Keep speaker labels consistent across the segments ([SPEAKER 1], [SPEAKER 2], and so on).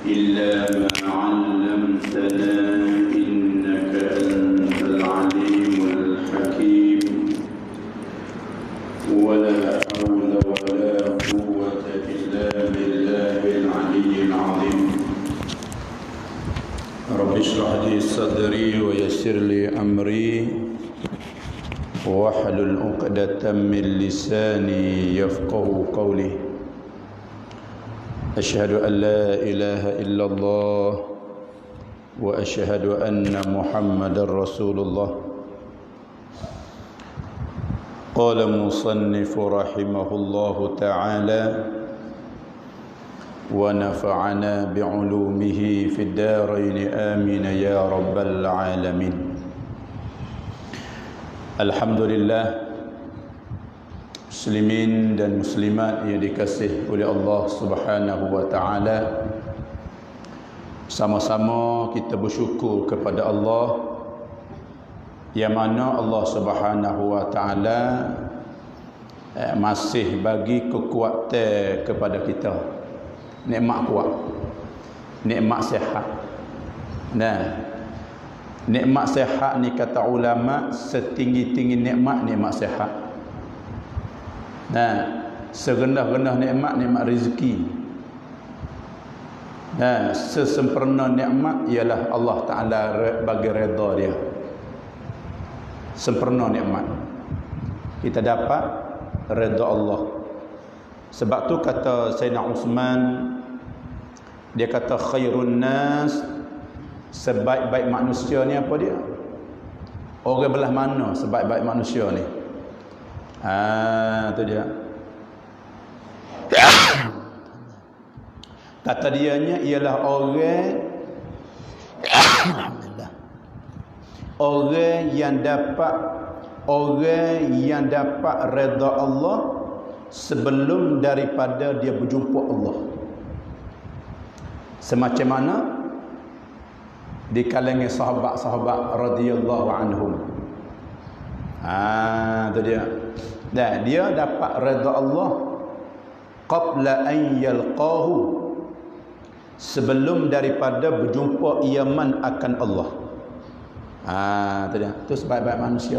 [SPEAKER 1] إلا ما علمتنا إنك أنت العليم الحكيم ولا حول ولا قوة إلا بالله العلي العظيم رب اشرح لي صدري ويسر لي أمري واحلل عقدة من لساني يفقه قولي أشهد أن لا إله إلا الله وأشهد أن محمدا رسول الله قال المصنف رحمه الله تعالى ونفعنا بعلومه في الدارين آمين يا رب العالمين. Alhamdulillah, muslimin dan muslimat yang dikasihi oleh Allah Subhanahu wa taala, sama-sama kita bersyukur kepada Allah yang mana Allah Subhanahu wa taala masih bagi kekuatan kepada kita, nikmat kuat, nikmat sihat. Nah, nikmat sihat ni kata ulama setinggi-tinggi nikmat sihat. Nah, serendah-rendah nikmat rezeki. Nah, sesempurna nikmat ialah Allah Taala bagi redha dia. Sempurna nikmat. Kita dapat redha Allah. Sebab tu kata Sayyidina Uthman, dia kata khairun nas, sebaik-baik manusia ni apa dia? Orang belah mana sebaik-baik manusia ni? Tu dia. Kata dianya ialah orang yang dapat redha Allah sebelum daripada dia berjumpa Allah. Semacam mana di kalangan sahabat-sahabat radhiyallahu anhum. Tu dia. Dan dia dapat redha Allah qabla an yalqahu, sebelum daripada berjumpa iaman akan Allah. Tu dia. Tu sebaik-baik manusia.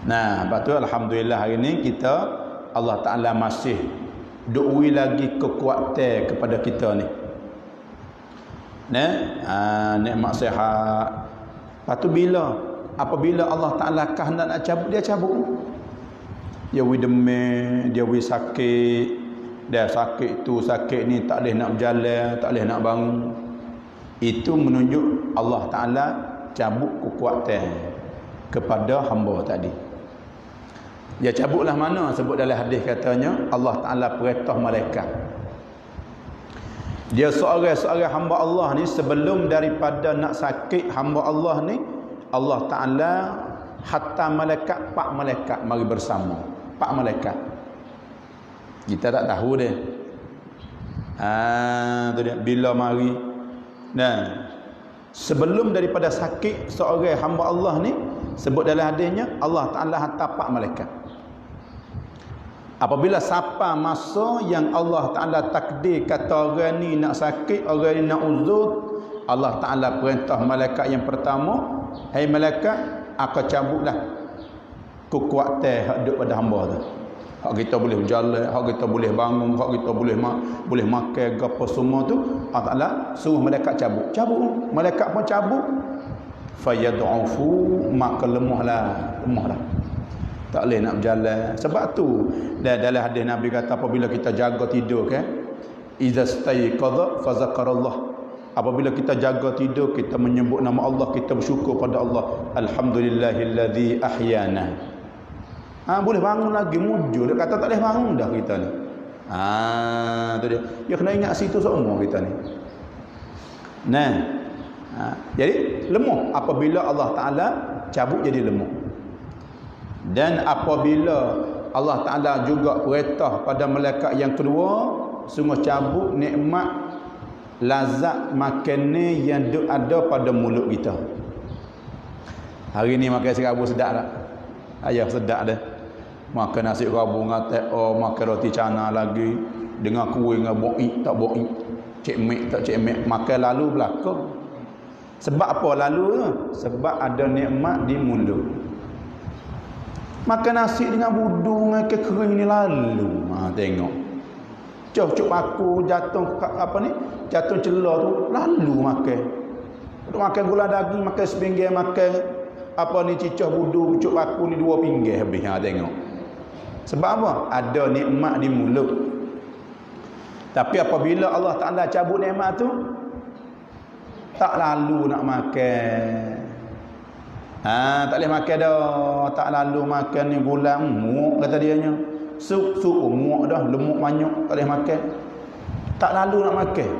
[SPEAKER 1] Nah, lepas tu alhamdulillah hari ni kita Allah Taala masih duwi lagi kekuatan kepada kita ni. Nikmat sihat. Lepas tu apabila Allah Ta'ala kehendak nak cabut, dia cabut. Dia demam, dia sakit. Dia sakit tu, sakit ni tak boleh nak berjalan, tak boleh nak bangun. Itu menunjuk Allah Ta'ala cabut kekuatan kepada hamba tadi. Dia cabutlah mana? Sebut dalam hadis katanya Allah Ta'ala perintah malaikat. Dia seorang hamba Allah ni sebelum daripada nak sakit hamba Allah ni, Allah Ta'ala hatta malaikat, 4 malaikat mari bersama. 4 malaikat. Kita tak tahu dia. Tu dia. Bila mari. Nah, sebelum daripada sakit seorang hamba Allah ni, sebut dalam hadisnya Allah Ta'ala hantar 4 malaikat. Apabila sampai masa yang Allah Ta'ala takdir kata orang ni nak sakit, orang ni nak uzur, Allah Ta'ala perintah malaikat yang pertama, hai malaikat, aku cabutlah kekuatan hak duduk pada hamba tu. Hak kita boleh berjalan, hak kita boleh bangun, hak kita boleh makan, apa semua tu, Allah Ta'ala suruh malaikat cabut. Cabut. Malaikat pun cabut. Fayad'ufu, maka lemahlah. Tak boleh nak berjalan. Sebab tu dalam hadis Nabi kata apabila kita jaga tidur kan, iza staiqadha fa zakarallah. Apabila kita jaga tidur, kita menyebut nama Allah, kita bersyukur pada Allah. Alhamdulillahilladzi ahyana. Boleh bangun lagi, mujur. Dia kata tak boleh bangun dah kita ni. Tu dia. Dia kena ingat situ semua kita ni. Nah. Jadi lemah apabila Allah Ta'ala cabut jadi lemah. Dan apabila Allah Ta'ala juga perintah pada malaikat yang kedua, semua cabut nikmat lazat makanan yang ada pada mulut kita. Hari ni makan serabut sedap tak? Ayah sedap dah. Makan nasi kerabu dengan teh, makan roti cana lagi dengan kuih dengan boi, tak boi. cik mek tak cik mek makan lalu belakang. Sebab apa lalu tu? Sebab ada nikmat di mulut. Makan nasi dengan budu dengan kering ni lalu. Tengok. Cuk aku jatuh apa ni? Jatuh celah tu lalu makan. Makan gula daging, makan sepinggir, makan apa ni cicah budu, cuk aku ni 2 pinggir habis. Tengok. Sebab apa? Ada nikmat di mulut. Tapi apabila Allah Ta'ala cabut nikmat tu, tak lalu nak makan. Tak boleh makan dah. Tak lalu makan ni bulan muak kata dia nya. Sup muak dah, lemuk banyak, tak boleh makan. Tak lalu nak makan.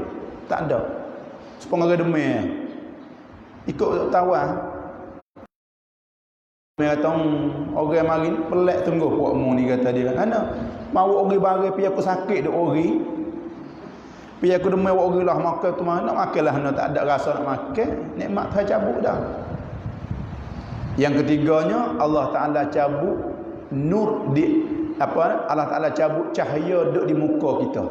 [SPEAKER 1] Tak ada. Sepong orang demam. Ikut tawan. Dia kata orang mari ni pelak tunggu puakmu ni kata dia. Ana mau orang bari pi aku sakit duk ori. Pi aku demam ori lah makan tu nak makanlah ana tak ada rasa nak makan, nikmat dah cabut dah. Yang ketiganya Allah Taala cabut nur di apa? Allah Taala cabut cahaya duk di muka kita.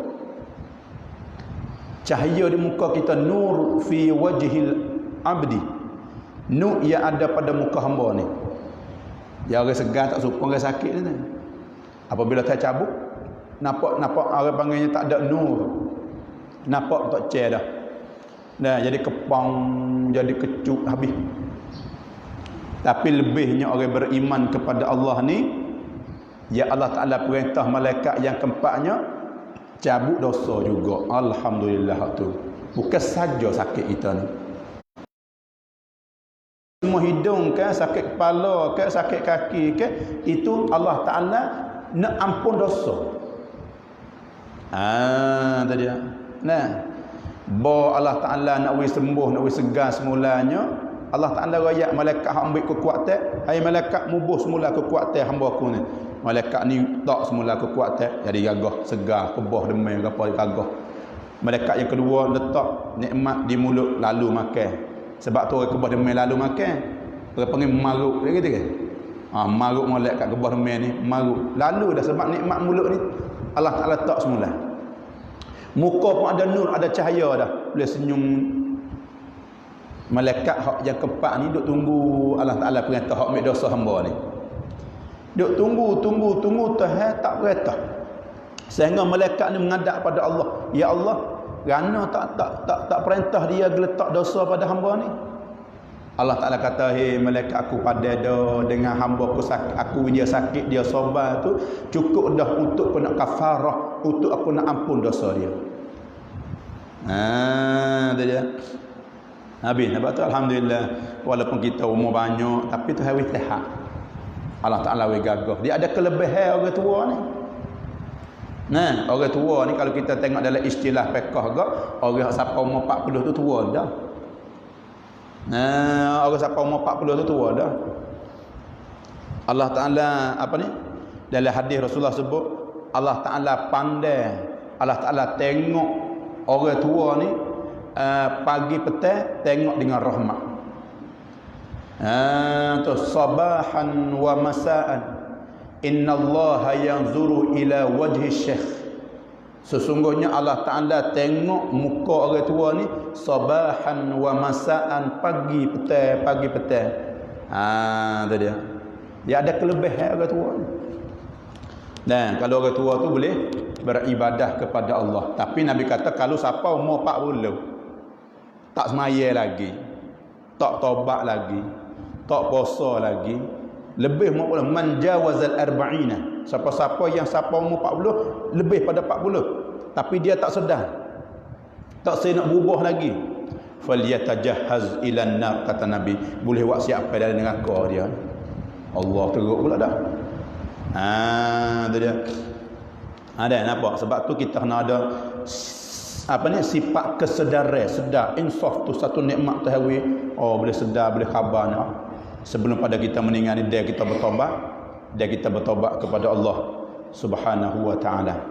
[SPEAKER 1] Cahaya di muka kita, nur fi wajhil abdi. Nur yang ada pada muka hamba ni. Ya orang segar tak suka orang sakit ni. Apabila tak cabut, nampak orang panggilnya tak ada nur. Nampak tak cer dah. Dah jadi kepang, jadi kecut habis. Tapi lebihnya orang beriman kepada Allah ni, ya Allah Taala perintah malaikat yang keempatnya cabut dosa juga. Alhamdulillah tu. Bukan saja sakit kita ni. Semua hidung ke, sakit kepala ke, sakit kaki ke, itu Allah Ta'ala nak ampun dosa. Tadi. Nah, bahawa Allah Ta'ala nak wis sembuh, nak wis segar semulanya, Allah Ta'ala rayak malaikat ambil kekuatan. Hai malaikat mubuh semula kekuatan hamba aku ni. Malaikat ni tak semula kekuatan, jadi gagah, segar, kebah demam apa gagah. Malaikat yang kedua letak nikmat di mulut lalu makan. Sebab tu orang kebah demam lalu makan. Orang panggil maruk dia kata ke? Maruk molek kat kebah demam ni, maruk. Lalu dah sebab nikmat mulut ni Allah Taala letak semula. Muka pun ada nur, ada cahaya dah. Boleh senyum. Malaikat hak yang keempat ni duk tunggu Allah Taala perintah hak ambil dosa hamba ni. Duk tunggu Tuhan tak perintah. Sehingga malaikat ni menghadap pada Allah. Ya Allah, kerana tak perintah dia geletak dosa pada hamba ni. Allah Taala kata, "Hei malaikat aku pada dah dengan hamba aku sakit, aku dia sakit, dia sabar tu cukup dah untuk aku nak kafarah, untuk aku nak ampun dosa dia." Tu dia. Habis. Nampak tu alhamdulillah, walaupun kita umur banyak tapi tu hari sehat. Allah Taala we gagah. Dia ada kelebihan orang tua ni. Nah, orang tua ni kalau kita tengok dalam istilah fiqh gak, orang siapa umur 40 tu tua dah. Nah, orang siapa umur 40 tu tua dah. Allah Taala apa ni? Dalam hadis Rasulullah sebut, Allah Taala pandai, Allah Taala tengok orang tua ni pagi petang tengok dengan rahmat. Tu sabahan wa masaan. Innallaha yanzuru ila wajhi syekh. Sesungguhnya Allah Ta'ala tengok muka orang tua ni sabahan wa masaan, pagi petang. Tu dia. Dia ada kelebihan orang tua ni. Dan kalau orang tua tu boleh beribadah kepada Allah. Tapi Nabi kata kalau siapa umur 40 tak semaya lagi, tak taubat lagi, tak puasa lagi, lebih man jawazal arba'ina, siapa-siapa yang siapa umur 40 lebih pada 40 tapi dia tak sedar, tak saya nak berubah lagi, falyatajahhaz ilan nar, kata Nabi, boleh buat siap pada neraka dia. Allah teruk pula dah. Tu dia. Ada nampak? Sebab tu kita kena ada apa ni, sifat kesedaran, sedar, insaf tu satu nikmat tahawi. Boleh sedar, boleh khabar ni. Sebelum pada kita meninggal ni, dia kita bertobat kepada Allah Subhanahu wa taala.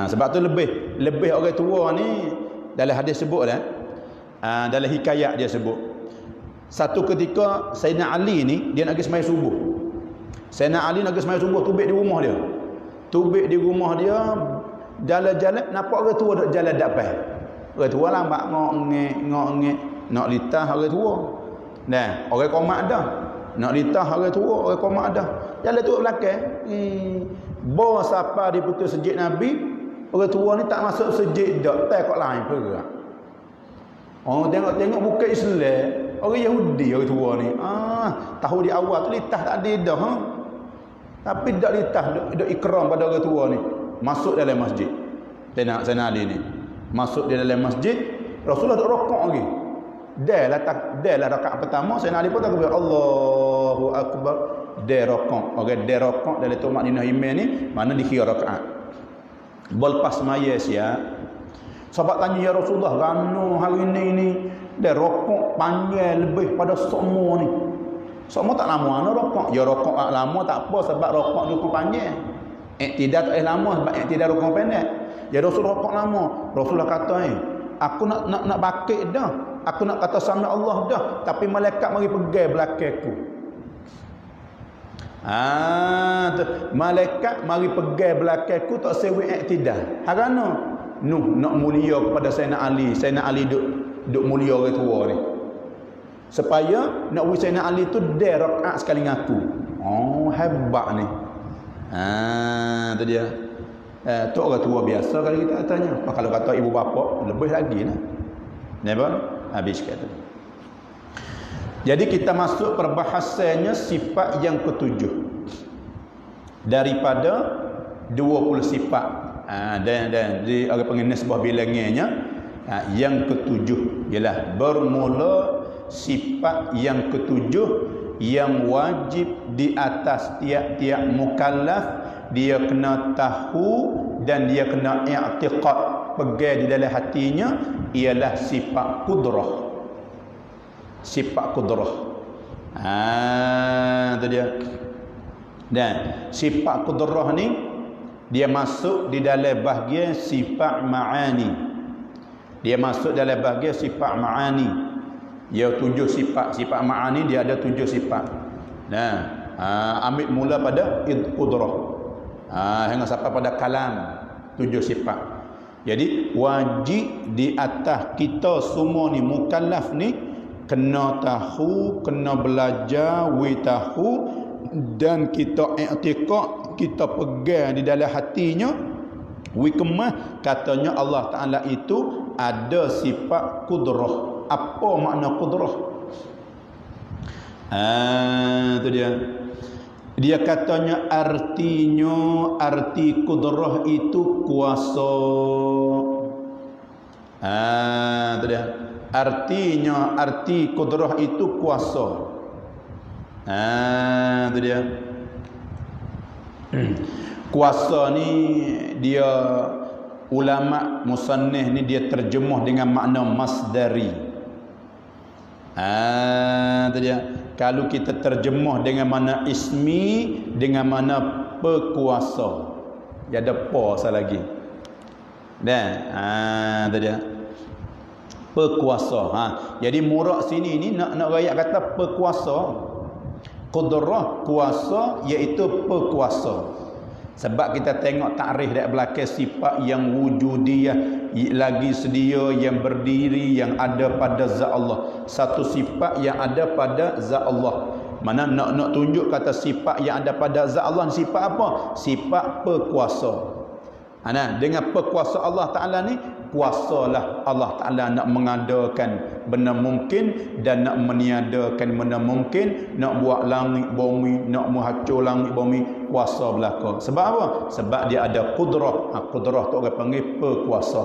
[SPEAKER 1] Sebab tu lebih orang tua ni dalam hadis sebut dah. Dalam hikayat dia sebut. Satu ketika Sayyidina Ali ni dia nak pergi sembahyang subuh. Sayyidina Ali nak pergi sembahyang subuh, tubik di rumah dia. Jalan-jalan nampak orang tua duk jalan depan. Orang tua lambat ngok-ngek nak litah orang tua. Nah, orang komak dah. Nak litah orang tua, orang komak dah. Jalan tu belakang. Bawa siapa di putus masjid Nabi, orang tua ni tak masuk masjid dak, tak kat lain pergerak. Oh, tengok bukan Islam, orang Yahudi orang tua ni. Tahu di awal tu litah tak ada dah. Tapi dak litah, dak ikram pada orang tua ni. Masuk dalam masjid. Sayyidina Ali ni. Masuk di dalam masjid, Rasulullah duk rokok lagi. Dah lah rakaat pertama, Sayyidina Ali pun takbir Allahu akbar. Dah rokok. Orang dah rokok dalam tu maknina iman ni, mana dikira rakaat. Lepas semaya siap. Sahabat tanya, ya Rasulullah, gano hari ni dah rokok panjang lebih pada semua ni. Semua tak lama mana rokok. Ya rokok lama tak apa sebab rokok cukup panjang. Tidak tak lama sebab tidak rokok pendek. Ya Rasul rokok lama. Rasulullah kata aku nak bakit dah. Aku nak kata sama Allah dah, tapi malaikat mari pegang belakangku. Malaikat mari pegang belakangku tak sewi iktidal. Harana nak mulia kepada Sayyidina Ali. Sayyidina Ali duk mulia orang tua ni. Supaya nak wis Sayyidina Ali tu dia rakaat sekali dengan aku. Oh, hebat ni. Tu dia. Tu orang tua biasa kalau kita tanya. Kalau kata ibu bapa lebih lagi lah. Nampak? Habis kata. Jadi kita masuk perbahasannya sifat yang ketujuh. Daripada 20 sifat. Dan di orang panggil nisbah bilangannya yang ketujuh ialah bermula sifat yang ketujuh yang wajib di atas tiap-tiap mukallaf, dia kena tahu dan dia kena i'tiqad, pegang di dalam hatinya, ialah sifat kudrah. Sifat kudrah. Itu dia. Dan sifat kudrah ni dia masuk di dalam bahagian sifat ma'ani. Dia masuk dalam bahagian sifat ma'ani. Dia 7 sifat. Sifat ma'ani dia ada 7 sifat. Nah, ambil mula pada kudrah. Hingga sampai pada kalam 7 sifat. Jadi wajib di atas kita semua ni mukallaf ni kena tahu, kena belajar, tahu dan kita i'tiqad, kita pegang di dalam hatinya, kemah katanya Allah Taala itu ada sifat kudrah. Apa makna kudrah? Itu dia. Dia katanya arti kudrah itu kuasa. Itu dia. Arti kudrah itu kuasa. Itu dia. Kuasa ni dia ulama musannif ni dia terjemuh dengan makna masdari. Itu dia. Kalau kita terjemuh dengan mana ismi, dengan mana pekuasa, dia ada pa lagi. Dan itu dia. Pekuasa. Jadi murak sini ni nak rakyat kata pekuasa. Qudrah kuasa iaitu pekuasa. Sebab kita tengok takrif dari belakang sifat yang wujudiyah lagi sedia, yang berdiri, yang ada pada zat Allah. Satu sifat yang ada pada zat Allah. Mana nak tunjuk kata sifat yang ada pada zat Allah, sifat apa? Sifat pekuasa. Dengan pekuasa Allah Ta'ala ni, kuasalah Allah Ta'ala nak mengadakan benda mungkin dan nak meniadakan benda mungkin, nak buat langit bumi, nak menghancur langit bumi, kuasa belaka. Sebab apa? Sebab dia ada kudrah. Kudrah tu orang panggil pekuasa.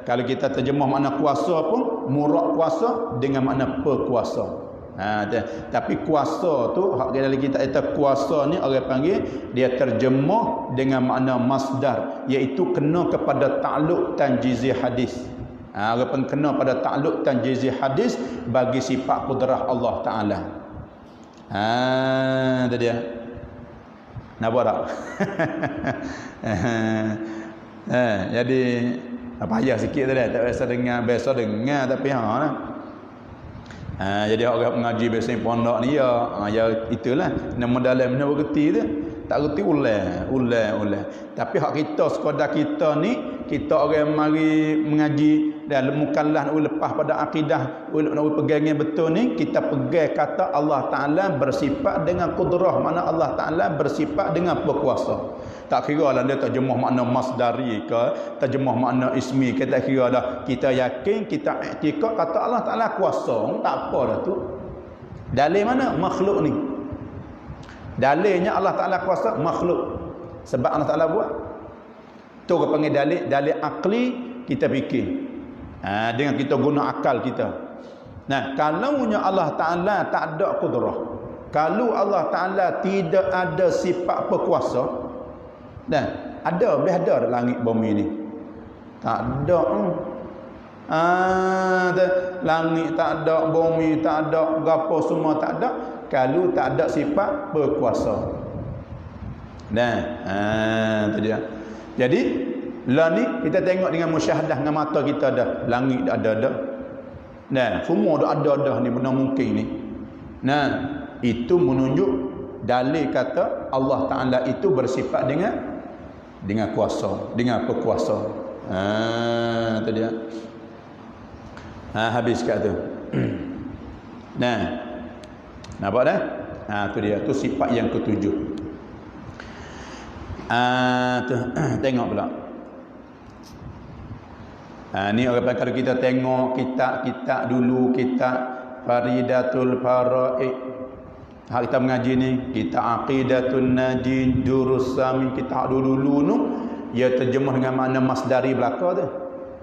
[SPEAKER 1] Kalau kita terjemah makna kuasa pun, murak kuasa dengan makna pekuasa. Tapi kuasa tu hak dalam kita kata kuasa ni orang panggil dia terjemah dengan makna masdar, iaitu kena kepada takluk tanjizi hadis. Orang panggil kena pada takluk tanjizi hadis bagi sifat kudrah Allah Taala. Itu dia. Nampak tak? Jadi payah sikit tu dah, tak biasa dengar tapi jadi orang mengaji biasa pondok ni ya itulah nama dalam benda bergerti tu. tak reti ulang. Tapi hak kita sekadar kita ni, kita orang mari mengaji dan mukallaf lepas pada akidah nak pegang yang betul ni, kita pegang kata Allah Taala bersifat dengan kudrah, mana Allah Taala bersifat dengan berkuasa. Tak kira lah dia terjemah makna masdari ke, terjemah makna ismi ke, tak kira dah. Kita yakin, kita iktikad kata Allah Taala kuasa, tak apa dah tu. Dalil mana? Makhluk ni. Dalilnya Allah Taala kuasa makhluk. Sebab Allah Taala buat. Tu kita panggil dalil akli, kita fikir. Dengan kita guna akal kita. Nah, kalaunya Allah Taala tak ada kudrah, kalau Allah Taala tidak ada sifat berkuasa, nah, ada boleh ada langit bumi ni. Tak ada. Langit tak ada, bumi tak ada, gapo semua tak ada kalau tak ada sifat berkuasa. Nah, tu dia. Jadi lah ni kita tengok dengan musyahadah dengan mata kita dah, langit dah ada dah. Nah, semua dah ada dah ni, benda mungkin ni. Nah, itu menunjuk dalil kata Allah Taala itu bersifat dengan kuasa, dengan berkuasa. Tu dia. Habis kat tu. Nah, nampak dah? Tu dia, tu sifat yang ketujuh. Tu tengok pula. Ni orang kalau kita tengok kitab dulu, kitab Faridatul Faraid, kita mengaji ni, kitab Aqidatun Najin, Durus Samin, kitab dulu tu, ia terjemah dengan makna masdari belaka tu.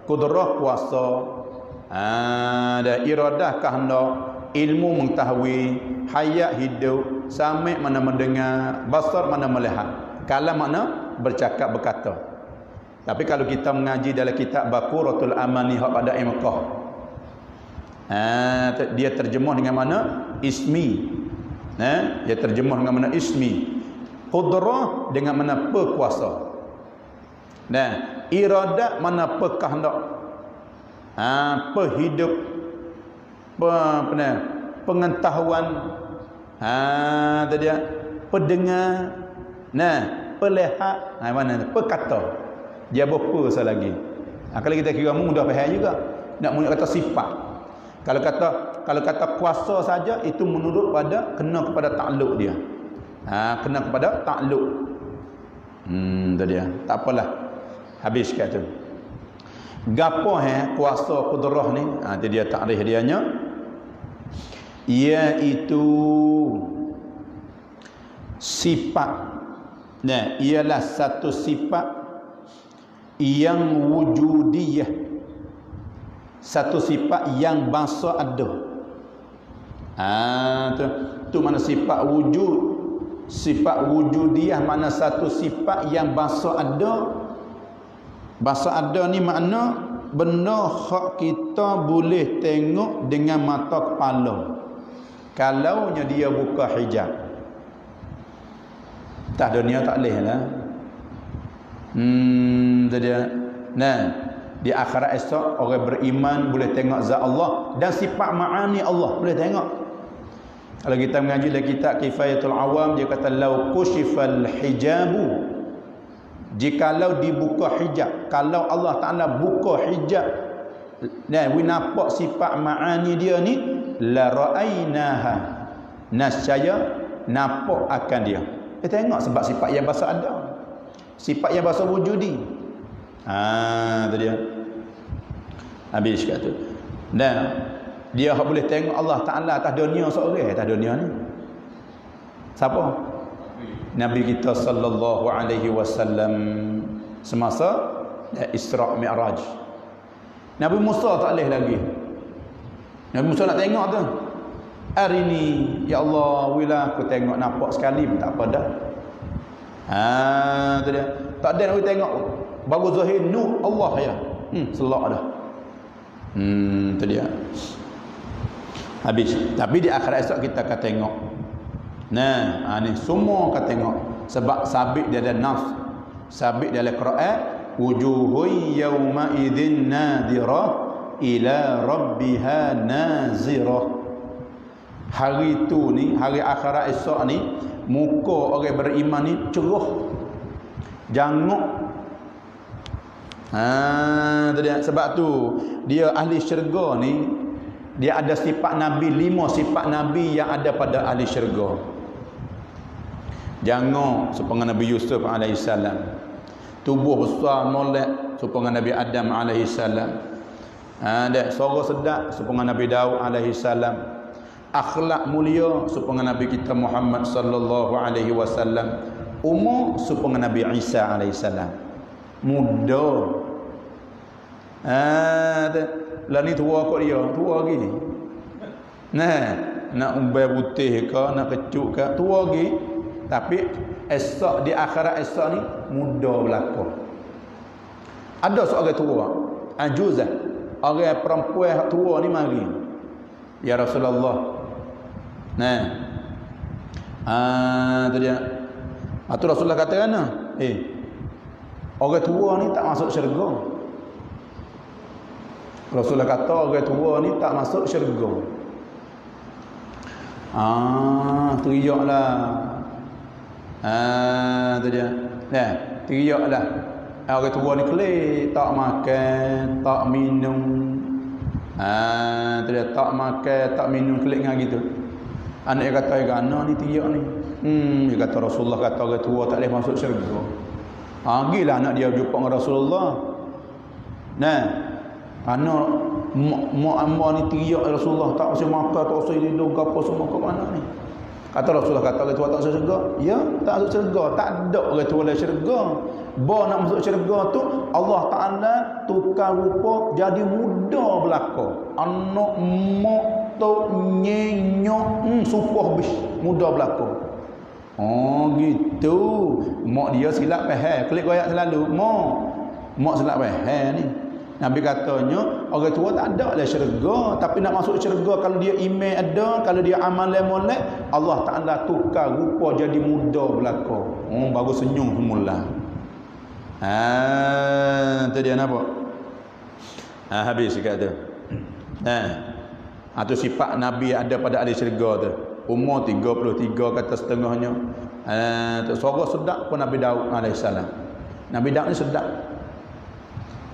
[SPEAKER 1] Kudrah kuasa, ada iradah kehendak, ilmu mengetahui, hayat hidup, sami' mana mendengar, basar mana melihat, kalam mana bercakap berkata. Tapi kalau kita mengaji dalam kitab Baquratul Amani hak pada Mekah, dia terjemah dengan mana ismi. Dia terjemah dengan mana ismi. Qudrah dengan mana berkuasa. Nah, iradat mana kehendak. Perhidup, pengetahuan, tadi pendengar, pelihat, mana perkata. Dia berapa sah lagi. Kalau kita kira mudah faham juga. Nak mudah kata sifat. Kalau kata kuasa saja itu menurut pada kena kepada takluk dia. Kena kepada takluk. Tu dia. Tak apalah. Habis kat tu. Gapo kuasa kudrah ni? Itu dia takrif dianya. Iaitu sifat. Nah, ialah satu sifat yang wujudiyah, satu sifat yang bangsa ada. Tu mana sifat wujud. Sifat wujudiyah mana satu sifat yang bangsa ada. Bangsa ada ni makna benda hak kita boleh tengok dengan mata kepala. Kalaunya dia buka hijab, tak dunia tak boleh lah. Dia. Nah, di akhirat esok orang beriman boleh tengok zat Allah dan sifat ma'ani Allah boleh tengok. Kalau kita mengaji dalam kitab Kifayatul Awam, dia kata lau kushifal hijabu, jikalau dibuka hijab, kalau Allah Taala buka hijab, nah, we nampak sifat ma'ani dia ni, la ra'ainaha, nascaya nampak akan dia. Kita tengok sebab sifat yang bahasa ada, sifat yang bahasa wujudi. Tu dia. Habis kat tu. Dan dia boleh tengok Allah Taala atas dunia seorang, atas dunia ni. Siapa? Nabi kita sallallahu alaihi wasallam semasa Isra Mi'raj. Nabi Musa tak boleh lagi. Nabi Musa nak tengok tu. Hari ni ya Allah, bila aku tengok nampak sekali pun tak apa dah. Tu dia. Tak ada nak tengok baru zahir nur Allah ya. Selak dah. Tu dia. Habis. Tapi di akhirat esok kita akan tengok. Nah, ni semua akan tengok. Sebab sabit dia ada nafs. Sabit dalam Quran, wujuhun yawma idzin nadirah ila rabbiha nazirah. Hari tu ni, hari akhirat esok ni, muka orang beriman ni cerah, janguk. Tu dia. Sebab tu dia ahli syurga ni, dia ada sifat Nabi, 5 sifat Nabi yang ada pada ahli syurga. Janguk supaya Nabi Yusuf alaihissalam, tubuh besar molek supaya Nabi Adam alaihissalam, ada suara sedap supaya Nabi Daud alaihissalam, akhlak mulia supaya Nabi kita Muhammad sallallahu alaihi wasallam, umur supaya Nabi Isa alaihissalam, muda. Lah ni tua kok dia, tua lagi ni. Nak umbai putih ke, nak kecuk ke, tua lagi. Tapi esok di akhirat esok ni muda berlaku. Ada seorang tua, ajuzah, orang perempuan tua ni mari. Ya Rasulullah. Tu dia. Tu Rasulullah kata kan, orang tua ni tak masuk syurga. Rasulullah kata orang tua ni tak masuk syurga. Teriaklah. Tu dia. Teriaklah. Orang tua ni kelik, tak makan, tak minum. Tu dia, tak makan, tak minum, kelik dengan gitu. Anak dia kata, "Gana ni teriak ni." Dia kata Rasulullah kata orang tua tak boleh masuk syurga. Gilah anak dia jumpa dengan Rasulullah. Anak mak ni teriak Rasulullah, tak usah makan, tak usah hidup, apa semua ke mana ni. Kata Rasulullah kata orang tua tak masuk syurga. Ya, tak masuk syurga. Tak ada orang tua dalam syurga. Nak masuk syurga tu Allah Ta'ala tukar rupa jadi muda belaka. Anak mak tu nyenyok supah bis muda belaka. Gitu. Mak dia silap faham. Klik goyak selalu. Mak silap faham ni. Nabi katanya orang tua tak ada dalam syurga, tapi nak masuk syurga kalau dia iman ada, kalau dia amalan molek, Allah Taala tukar rupa jadi muda belaka. Baru senyum semula. Tu dia nampak. Habis dekat tu. Itu sifat Nabi ada pada ahli syurga tu. Umur 33 kata setengahnya. Suara sedap pun Nabi Daud alaihissalam. Nabi Daud ni sedap.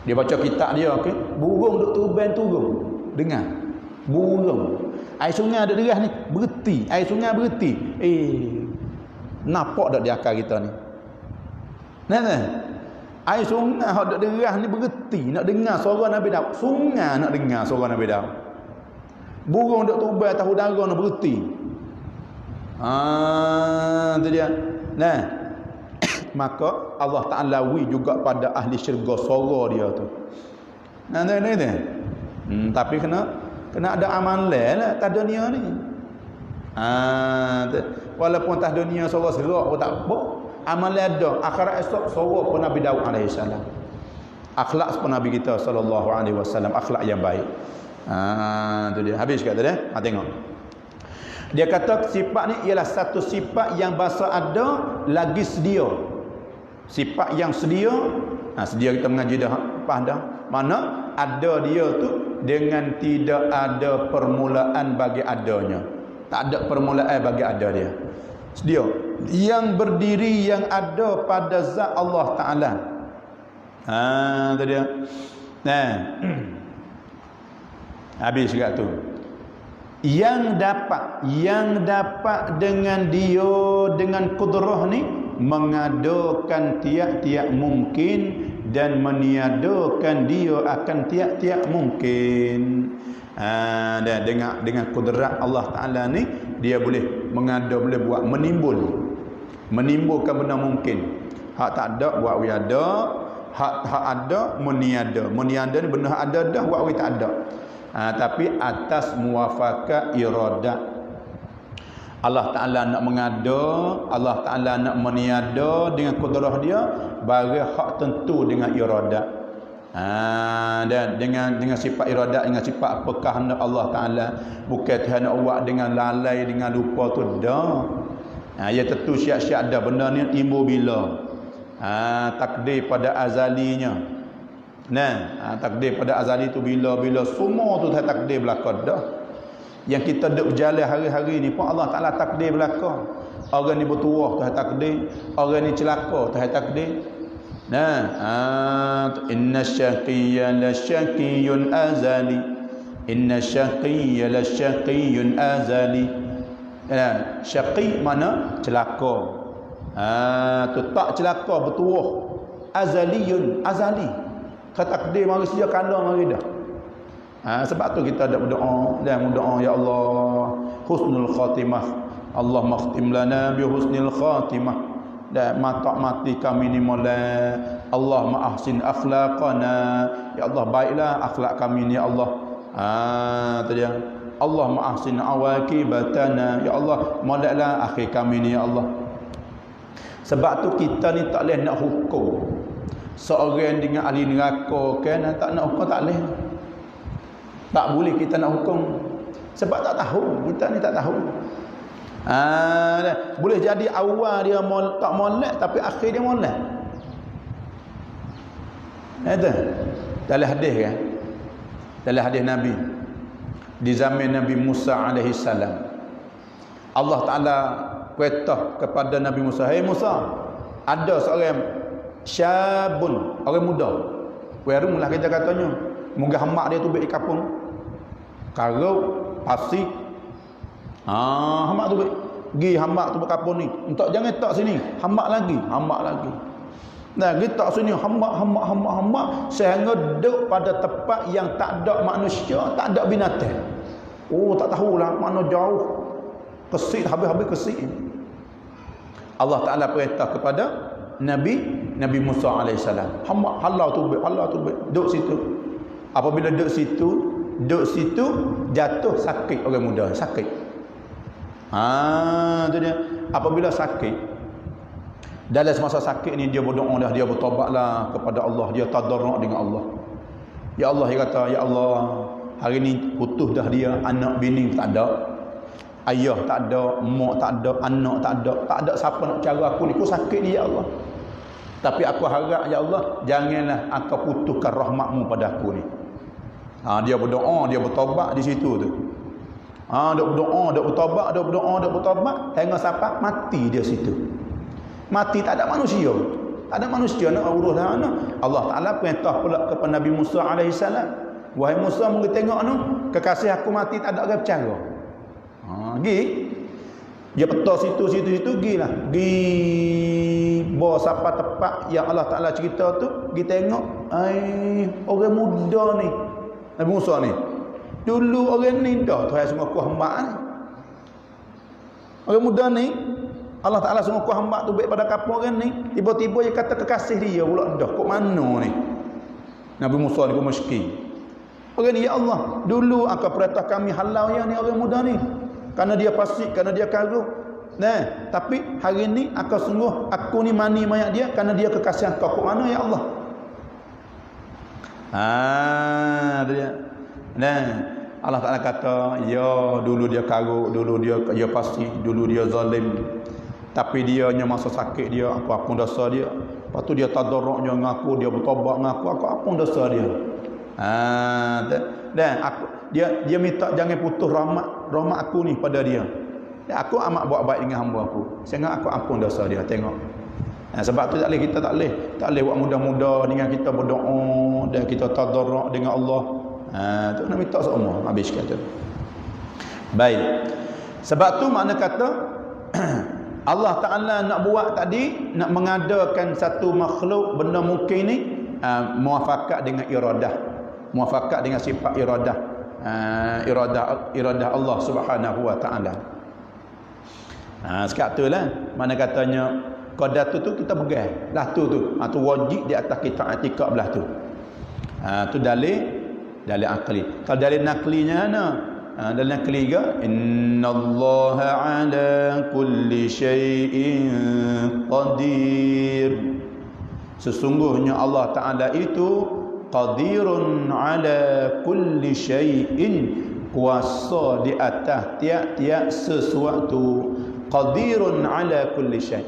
[SPEAKER 1] Dia baca kitab dia, okey. Burung duk turban turun. Dengar. Burung. Air sungai ada derah ni, berhenti. Air sungai berhenti. Nampak tak di akal kita ni? Air sungai hak duk derah ni berhenti, nak dengar suara Nabi Daud. Sungai nak dengar suara Nabi Daud. Burung duk turban atas udara nak berhenti. Tu dia. Maka Allah Ta'ala wi juga pada ahli syurga suara dia tu. Tapi kena ada amalan lah tak dunia ni. Walaupun tak dunia suara serak pun tak apa. Amalan ada. Akhirat esok suara pun Nabi Daud alaihissalam. Akhlak pun Nabi kita sallallahu alaihi wasallam, akhlak yang baik. Tu dia. Habis kata dia. Tengok. Dia kata sifat ni ialah satu sifat yang bahasa ada lagi sedia. Sifat yang sedia, sedia kita mengaji dah, faham dah. Mana ada dia tu dengan tidak ada permulaan bagi adanya. Tak ada permulaan bagi ada dia. Sedia. Yang berdiri yang ada pada zat Allah Ta'ala. Tu dia. Habis juga tu. Yang dapat dengan dia, dengan kudrah ni, mengadakan tiap-tiap mungkin dan meniadakan dia akan tiap-tiap mungkin. Dan dengan kudrat Allah Ta'ala ni, dia boleh mengada, boleh buat, menimbulkan benda mungkin. Hak tak ada buat we ada, hak ada meniada. Meniada ni benda ada dah buat we tak ada. Tapi atas muafakat iradat. Allah Ta'ala nak mengada, Allah Ta'ala nak meniada dengan kudrah dia bagi hak tentu dengan iradat. Dan dengan sifat iradat, dengan sifat apakah hendak Allah Ta'ala, bukan Tuhan nak buat dengan lalai, dengan lupa tu dah. Ya tentu syiat-syiat dah benda ni timbul bila takdir pada azalinya. Takdir pada azali tu bila semua tu takdir belaka dah. Yang kita duk berjalan hari-hari ni pun Allah Ta'ala takdir belaka. Orang ni bertuah Tuhan takdir, orang ni celaka Tuhan takdir. Inna syaqiyya la syaqiyun azali, inna syaqiyya la syaqiyun azali. Syaqi mana celaka. Tu tak celaka bertuah, azaliyun azali. Takdir mari sejak kala mari dah. Sebab tu kita ada berdoa dan berdoa, ya Allah husnul khatimah, Allah makhtim lana bi husnil khatimah, dan mati kami ni molek, Allah ma'ahsin akhlaqana, ya Allah baiklah akhlak kami ni ya Allah. Tu dia, Allah ma'ahsin awaqibatana, ya Allah moleklah akhir kami ni ya Allah. Sebab tu kita ni tak boleh nak hukum seorang dengan ahli neraka kan, tak nak hukum, tak boleh. Tak boleh kita nak hukum sebab tak tahu, kita ni tak tahu. Boleh jadi awal dia tak molek tapi akhir dia molek. Ada dalam hadis kan, dalam hadis Nabi di zaman Nabi Musa alaihi salam, Allah Taala perintah kepada Nabi Musa, "Hai Musa, ada seorang syabun, orang muda. Werung lah kita katanya. Munggah hamak dia tu baik di kapung. Karau, pasik. Hamak tu baik. Gi hamak tu berkapung ni. Entak jangan tak sini. Hamak lagi, hamak lagi. Nah, kita tak sini hamak sehingga duduk pada tempat yang tak ada manusia, tak ada binatang. Oh, tak tahulah mana jauh. Kesik habis-habis kesik. Allah Taala perintah kepada Nabi Musa alaihissalam. Hamak halau tu duduk situ. Apabila duduk situ jatuh sakit orang muda, sakit. Tu dia. Apabila sakit, dalam semasa sakit ni dia berdoa dah, dia bertaubatlah kepada Allah, dia tadarruk dengan Allah. Ya Allah, dia kata, ya Allah, hari ni putus dah dia, anak bini tak ada, ayah tak ada, mak tak ada, anak tak ada siapa nak cara aku ni, aku sakit ni ya Allah. Tapi aku harap ya Allah, janganlah engkau putuskan rahmatmu pada aku ni. Dia berdoa, dia bertaubat di situ tu. Dia berdoa, dia bertaubat, hingga sampai mati dia situ. Mati tak ada manusia. Tak ada manusia nak urus dah anak. Allah Taala perintah pula kepada Nabi Musa alaihissalam. Wahai Musa, mungkin tengok nu, kekasih aku mati tak ada orang bercara. Gi. Dia petah situ gilah. Gi bawa sampai tempat yang Allah Taala cerita tu, gi tengok orang muda ni. Nabi Musa ni. Dulu orang ni dah Tuhan sungguh ku hamba ni. Orang muda ni Allah Taala sungguh ku hamba tu baik pada kapal orang ni. Tiba-tiba dia kata kekasih dia pula dah. Kok mana ni? Nabi Musa ni pun meski. Orang ni, ya Allah, dulu engkau perintah kami halau yang ni orang muda ni. Kerana dia fasik, kerana dia karuk. Tapi hari ni engkau sungguh aku ni mani mayat dia kerana dia kekasih engkau. Kok mana ya Allah? Dia. Allah Taala kata, ya dulu dia karuk, dulu dia fasik, dulu dia zalim. Tapi dia nya masa sakit dia, aku ampun dosa dia. Lepas tu dia tadarruknya dengan aku, dia bertobat dengan aku ampun dosa dia. Dan aku dia minta jangan putus rahmat aku ni pada dia. Dan aku amat buat baik dengan hamba aku, sehingga aku ampun dosa dia. Tengok. Sebab tu kita tak boleh buat mudah-mudah dengan kita berdoa dan kita tadarruk dengan Allah. Tu nak minta semua habis kata. Baik. Sebab tu makna kata Allah Ta'ala nak buat tadi, nak mengadakan satu makhluk benda mungkin ni, muafakat dengan iradah, muafakat dengan sifat iradah, iradah Allah Subhanahu Wa Ta'ala. Sekarang tu lah mana katanya qadar tu kita pegang lah tu wajib di atas kita i'tikad belah tu. Tu dalil akli. Kalau dalil naklinya mana? Dalil nakli ke? Innallaha ala kulli syai'in qadir. Sesungguhnya Allah Ta'ala itu qadirun ala kulli syai'in, kuasa di atas tiap-tiap sesuatu. Qadirun ala kulli syai'.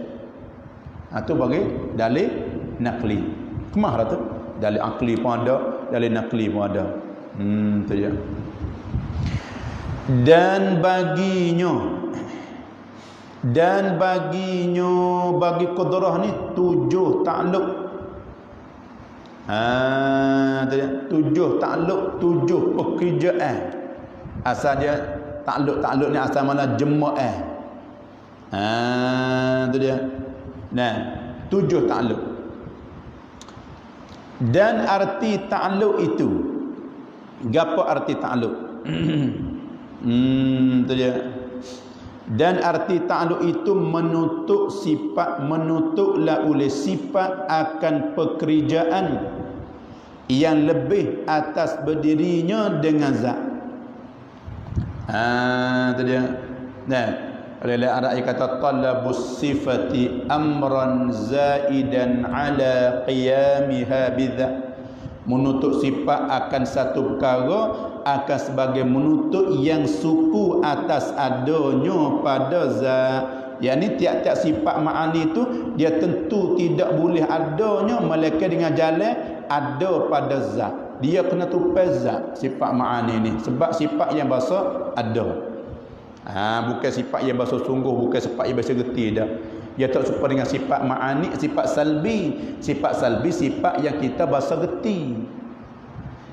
[SPEAKER 1] Itu bagi dalil nakli. Kemah tu? Dalil akli pun ada, dalil nakli pun ada. Tu je. dan baginya bagi qudrah ni 7 takluk. Tujuh takluk, 7 pekerjaan. Asal dia takluk ni asal mana jemaah. Tu dia. Nah, 7 takluk. Dan arti takluk itu, gapo arti takluk? Tu dia. Dan arti takluk itu menutuplah oleh sifat akan pekerjaan yang lebih atas berdirinya dengan zat. Tu dia. Nah, oleh Arab kata talabus sifati amran zaidan ala qiyamiha bidzat. Menuntut sifat akan satu perkara akan sebagai menuntut yang suku atas adanya pada zat. Yakni tiap-tiap sifat ma'ani itu dia tentu tidak boleh adanya melainkan dengan jalan ada pada zat. Dia kena tupai zat sifat ma'ani ni. Sebab sifat yang bahasa ada. Bukan sifat yang bahasa sungguh, bukan sifat yang bahasa reti dah. Dia tak serupa dengan sifat ma'ani, sifat salbi. Sifat salbi sifat yang kita bahasa reti.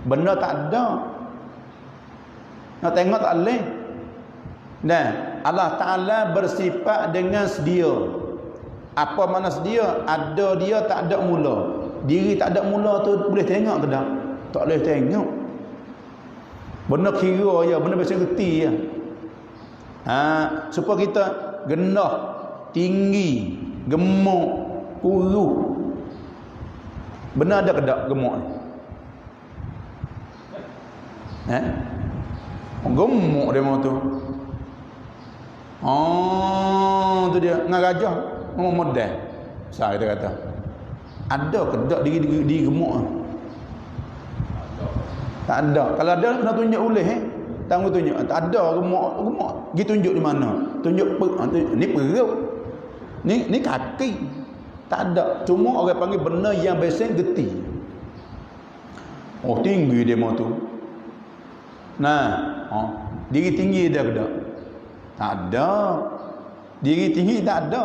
[SPEAKER 1] Benda tak ada. Nak tengok tak boleh. Dan Allah Ta'ala bersifat dengan sedia. Apa mana sedia? Ada dia, tak ada mula. Diri tak ada mula tu boleh tengok ke tak? Tak boleh tengok. Benda kira je, benda bahasa reti je. Supaya kita genah, tinggi, gemuk, kurus. Benar ada ke tak gemuk ni? Gemuk dia mau tu. Tu dia dengan gajah model. Saya kita kata. Ada ke tak diri gemuk? Tak ada. Kalau ada kena tunjuk oleh Tangguh tunjuk. Tak ada gemuk. Pergi tunjuk di mana? Tunjuk ni perut. Ni kaki. Tak ada. Cuma orang panggil benda yang biasa geti. Oh, tinggi dia mau tu. Diri tinggi dia ke tak? Tak ada. Diri tinggi tak ada.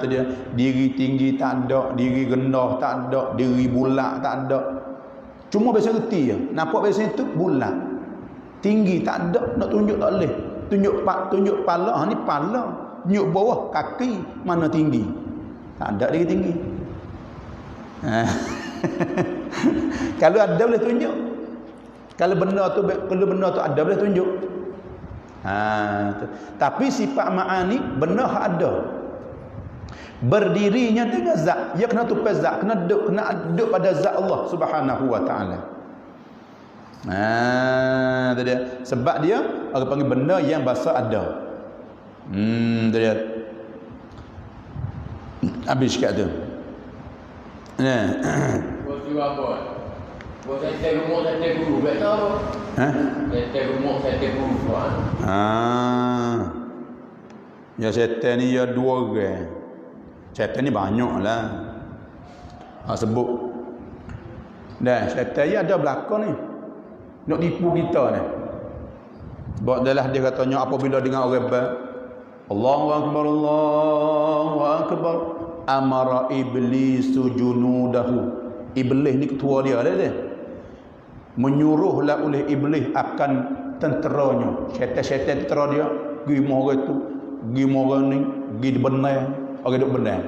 [SPEAKER 1] Tu dia. Diri tinggi tak ada, diri rendah tak ada, diri bulat tak ada. Cuma biasa reti je. Nampak biasa itu bulat. Tinggi tak ada, nak tunjuk tak boleh. Tunjuk pala, ni pala. Tunjuk bawah kaki, mana tinggi? Tak ada diri tinggi. Kalau ada boleh tunjuk. Kalau benda tu ada boleh tunjuk. Tapi sifat ma'ani benda ada. Berdirinya dengan zat. Dia kena tupai zat, kena duduk pada zat Allah Subhanahu wa taala. Tu dia. Sebab dia orang panggil benda yang bahasa ada. Tu dia. Habis kat tu.
[SPEAKER 2] Buat saya rumah saya guru tak tahu. Saya rumah saya guru tuan.
[SPEAKER 1] Ya setan ni ya 2 orang. Setan ni banyaklah. Sebut. Dan setan ya ada belakang ni. Nak tipu kita ni. Sebab dalam dia katanya apabila dengan orang Allahu akbar, Allahu akbar, amara iblisu junudahu. Iblis ni ketua dia dia. Menyuruhlah oleh iblis akan tenteranya. Syaitan-syaitan tentera dia, pergi orang tu, pergi orang ni, pergi di benar, orang duk benar.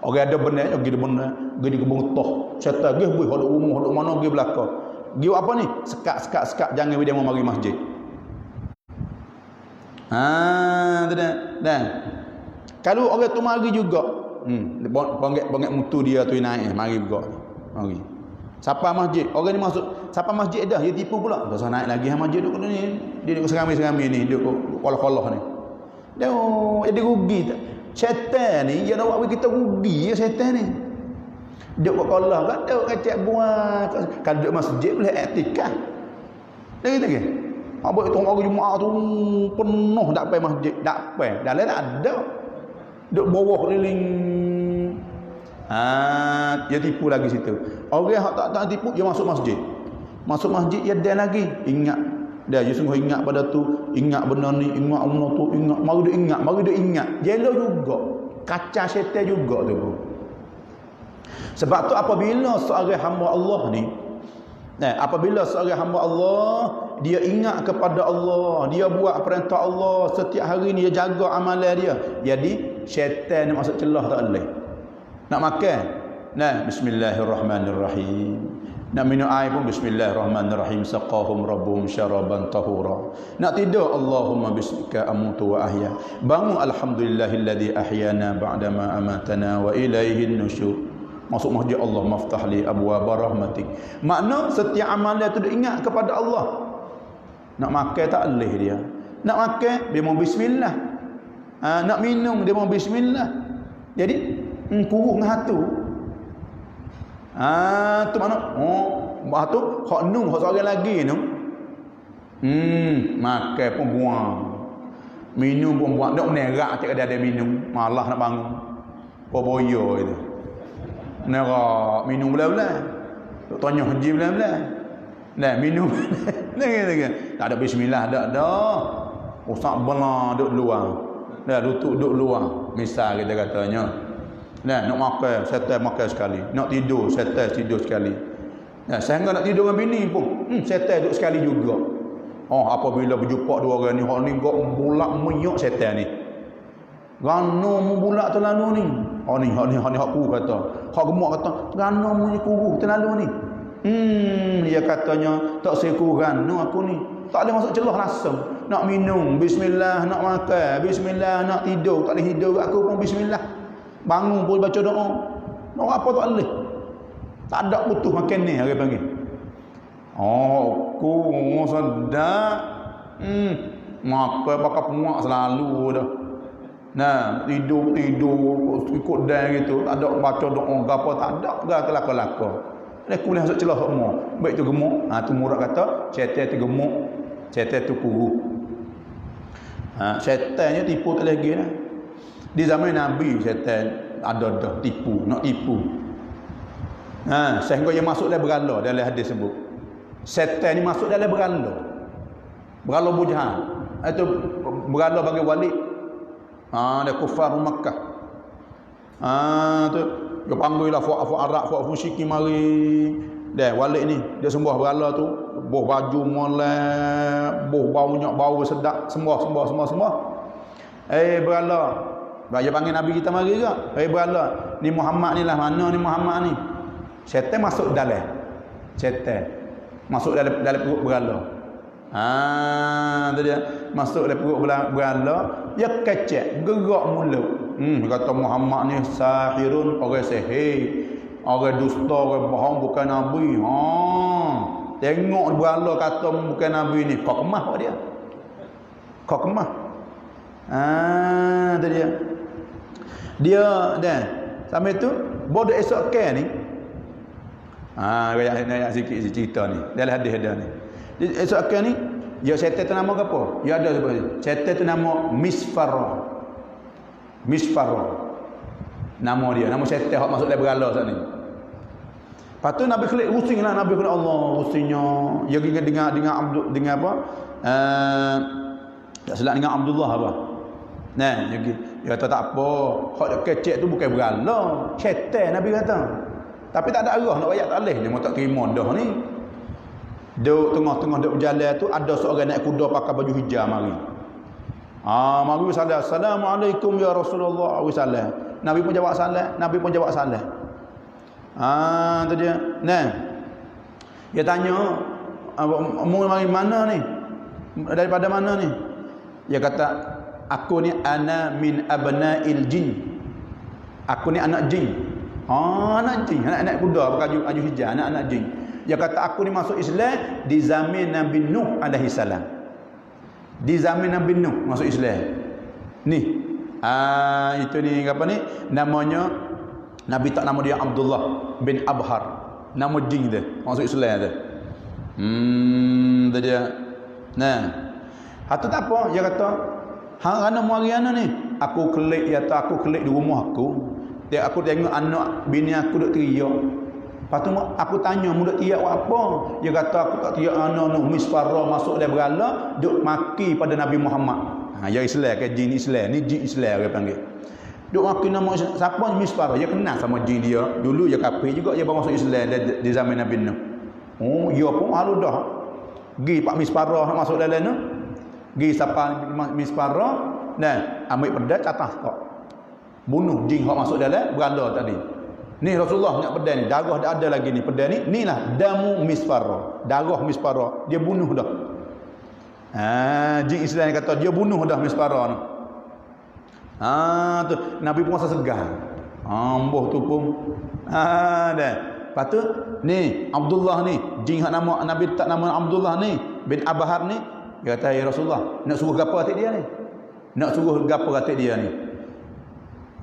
[SPEAKER 1] Orang ada benar, pergi di benar, pergi di kebun toh. Syaitan pergi buih hodok rumah, hodok mana pergi belakang. Pergi apa ni? Sekat jangan dia mau mari masjid. Dan kalau orang tu mari juga, bangit mutu dia tu naik, mari juga. Mari. Siapa masjid? Orang ni masuk, siapa masjid dah, dia tipu pula. Tak usah naik lagi masjid duk ni. Dia duk serami-serami ni, duk kolah-kolah ni. Dia jadi rugi tak? Syaitan ni dia nak buat kita rugi ya syaitan ni. Duk buat kolah kan, duk kacak buat. Kalau duk masjid boleh iktikaf. Lagi. Abang itu orang Jumaat tu penuh tak pergi masjid, tak pergi. Dalam tak ada. Duk bawah keliling. Dia tipu lagi situ. Orang yang tak tipu dia masuk masjid. Masuk masjid dia dan lagi ingat Dia you sungguh ingat pada tu, ingat benda ni, ingat benda tu, ingat, mari dia ingat. Jelo juga. Kacau syaitan juga tu. Sebab tu apabila seorang hamba Allah ni, apabila seorang hamba Allah dia ingat kepada Allah, dia buat perintah Allah setiap hari ni, dia jaga amalan dia, jadi syaitan ni masuk celah tak boleh. Nak makan, bismillahirrahmanirrahim. Nak minum air pun bismillahirrahmanirrahim, saqahum rabbuhum syaraban tahura. Nak tidur, Allahumma bismika amutu wa ahya. Bangun, alhamdulillahilladzi ahyana ba'dama amatana wa ilaihin nusyur. Masuk masjid, Allah maftah li abwaaba rahmatik. Makna setiap amalan tu dia ingat kepada Allah. Nak makan tak boleh dia. Nak makan dia mau bismillah. Nak minum dia mau bismillah. Jadi kurung hatu. Tu mana? Bah tu hak nung hak seorang lagi tu. Makan pun buang. Minum pun buang. Dak menerak cak ada minum, malah nak bangun. Boyo itu. Nerak minum belah-belah. Tok tanya haji belah-belah. Minum. Tak ada bismillah dak dah. Usak bela duk luar. Lutut duk luar. Misal kita katanya. Nak makan, setan makan sekali. Nak tidur, setan tidur sekali. Sehingga nak tidur dengan bini pun, setan duduk sekali juga. Apabila berjumpa dua orang ni, hak ni gak bulak menyok setan ni. Gano mu bulak terlalu ni. Hak ku kata. Hak gemuk kata, gano mu ni kuruh terlalu ni. Dia katanya, tak sekurang no aku ni. Tak boleh masuk celah langsung. Nak minum, bismillah, nak makan, bismillah, nak tidur, tak boleh tidur aku pun bismillah. Bangun pun baca doa. Nak apa tak boleh. Tak ada putus makan ni hari panggil. Aku sedap. Makan pakai puak selalu dah. Tidur ikut dan gitu. Tak ada baca doa apa, tak ada kelakar-kelakar. Dia boleh masuk celah semua. Baik tu gemuk. Tu Murad kata, syaitan tu gemuk, syaitan tu kuruh. Syaitannya tipu tak lagi dah. Di zaman Nabi syaitan ada dah tipu, nak tipu. Sehingga dia masuk dalam berhala dalam hadis sebut. Syaitan ni masuk dalam berhala. Berhala Abu Jahal. Itu berhala bagi Walid. Dia kufar Makkah. Tu dia panggil lah fuak Arab, fuak musyrikin mari. Dah Walid ni dia sembah berhala tu, boh baju molek, boh bau sedap, sembah. Berhala. Dia panggil Nabi kita mari juga. Berhala, ni Muhammad ni lah, mana ni Muhammad ni? Syaitan masuk dalam. Syaitan masuk dalam perut berhala. Tu dia masuk dalam perut berhala, dia kecek, gerak mulut. Kata Muhammad ni sahirun, orang sihir, orang dusta, orang bohong, bukan Nabi. Tengok berhala kata bukan Nabi ni, kau kemah apa dia? Kau kemah. Tu dia. Dia dah sampai tu bodoh esok ke ni. Nak sikit cerita ni. Dalam hadis ada ni. Esok ke ni, ya syaitan tu nama apa? Ya ada sebab. Syaitan tu nama Misfarah. Nama dia, nama syaitan hak masuk dalam berhala saat ni. Lepas tu Nabi klik rusing lah, Nabi kata Allah rusingnya. Dia dengan apa? Tak silap dengan Abdullah apa? Dia kata tak apa, hak kecek tu bukan berhala, syaitan Nabi kata. Tapi tak ada arah nak bayar tak boleh, dia mau tak terima dah ni. Duk tengah-tengah duk berjalan tu ada seorang naik kuda pakai baju hijau mari. Mari salam. Assalamualaikum ya Rasulullah. Salam. Nabi pun jawab salam. Tu dia. Dia tanya, mu mari mana ni? Daripada mana ni? Dia kata, aku ni ana min abna'il jin. Aku ni anak jin. Anak jin, anak kuda pakai baju hijau, anak jin. Dia kata aku ni masuk Islam di zaman Nabi Nuh alaihi salam. Di zaman Nabi Nuh masuk Islam. Ni. Itu ni apa ni? Namanya Nabi tak nama dia Abdullah bin Abhar. Nama jin dia. Masuk Islam dia. Tu dia. Hatu tak apa, dia kata, "Hang ana Mariana ni, aku kelik di rumah aku. Dia aku tengok anak bini aku duk teriak. Lepas tu aku tanya mulut tiap apa? Dia kata aku tak tiap misfarah masuk dia berala duk maki pada Nabi Muhammad. Ya Islam ke jin Islam ni jin Islam dia panggil. Duk maki nama siapa misfarah? Dia kenal sama jin dia. Dulu dia kafir juga dia baru masuk Islam di zaman Nabi Nuh. Oh, dia pun halu dah. Gi pak misfarah nak masuk dalam tu. Gi siapa misfarah dan ambil pedang atas kok. Bunuh jin hak masuk dalam berala tadi. Ni Rasulullah nak pedang ni, darah dah ada lagi ni pedang ni. Inilah damu misfarah, darah misfarah. Dia bunuh dah. Jin Islam kata dia bunuh dah misfarah ni. Tu Nabi pun rasa segan. Amboh tu pun. Dah. Lepas tu ni Abdullah ni, jin hak nama Nabi tak nama Abdullah ni bin Abahar ni, dia kata ya Rasulullah, nak suruh gapo atik dia ni? Nak suruh gapo atik dia ni?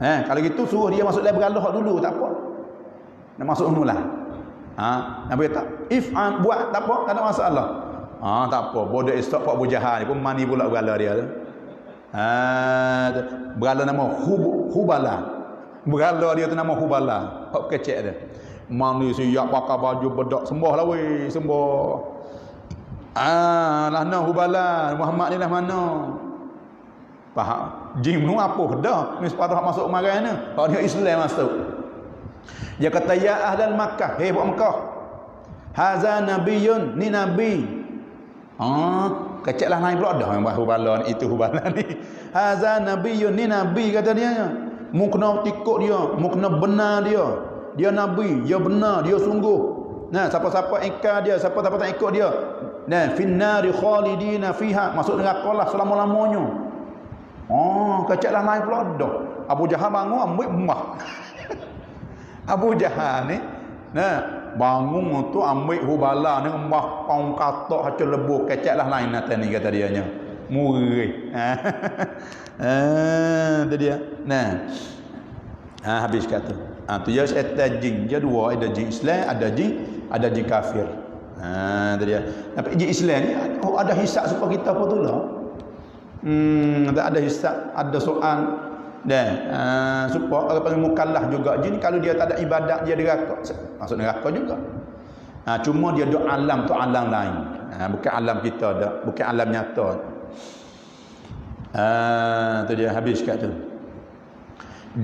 [SPEAKER 1] Kalau gitu suruh dia masuk dalam beraloh dulu tak apa. Nak masuk mula. Nabi kata, if'an buat tak apa, tak ada masalah. Tak apa, bodoh istok Pak Abu Jahal ni pun mani pula berala dia tu. Berala nama Hubala. Berala dia tu nama Hubala. Hak kecek dia. Manusia pakai baju bedak sembah lah weh, sembah. Lah Hubala, Muhammad ni lah mana? Faham? Jin nu apa dah misfarah masuk kemarin ni. Kalau dia Islam masuk. Dia kata ya ahlal Makkah, hei buat Makkah. Haza nabiyyun, ni nabi. Keceklah naik pula dah yang Hubala ni, itu Hubala ni. Haza nabiyyun, ni nabi kata dia. Mu kena tikuk dia, mu kena benar dia. Dia nabi, dia benar, dia sungguh. Nah, siapa-siapa ikut dia, siapa-siapa tak ikut dia. Nah, finnari khalidina fiha, masuk neraka lah selama-lamanya. Keceklah naik pula dah. Abu Jahal bangun ambil emas. Abu Jahal ni bangun tu ambil Hubala ni emas paung katok hacul lebuh, keceklah lain nanti ni kata dia nya. Murih. Tu dia. Habis kata. Tu dia setan jin. Dia dua, ada jin Islam, ada jin kafir. Tu dia. Tapi jin Islam ni ada hisab supaya kita apa tu lah. Ada hisab, ada soal supaya orang panggil mukallaf juga jin kalau dia tak ada ibadat dia neraka, masuk neraka juga. Cuma dia duk alam tu alam lain, bukan alam kita dah, bukan alam nyata. Tu dia habis kat tu.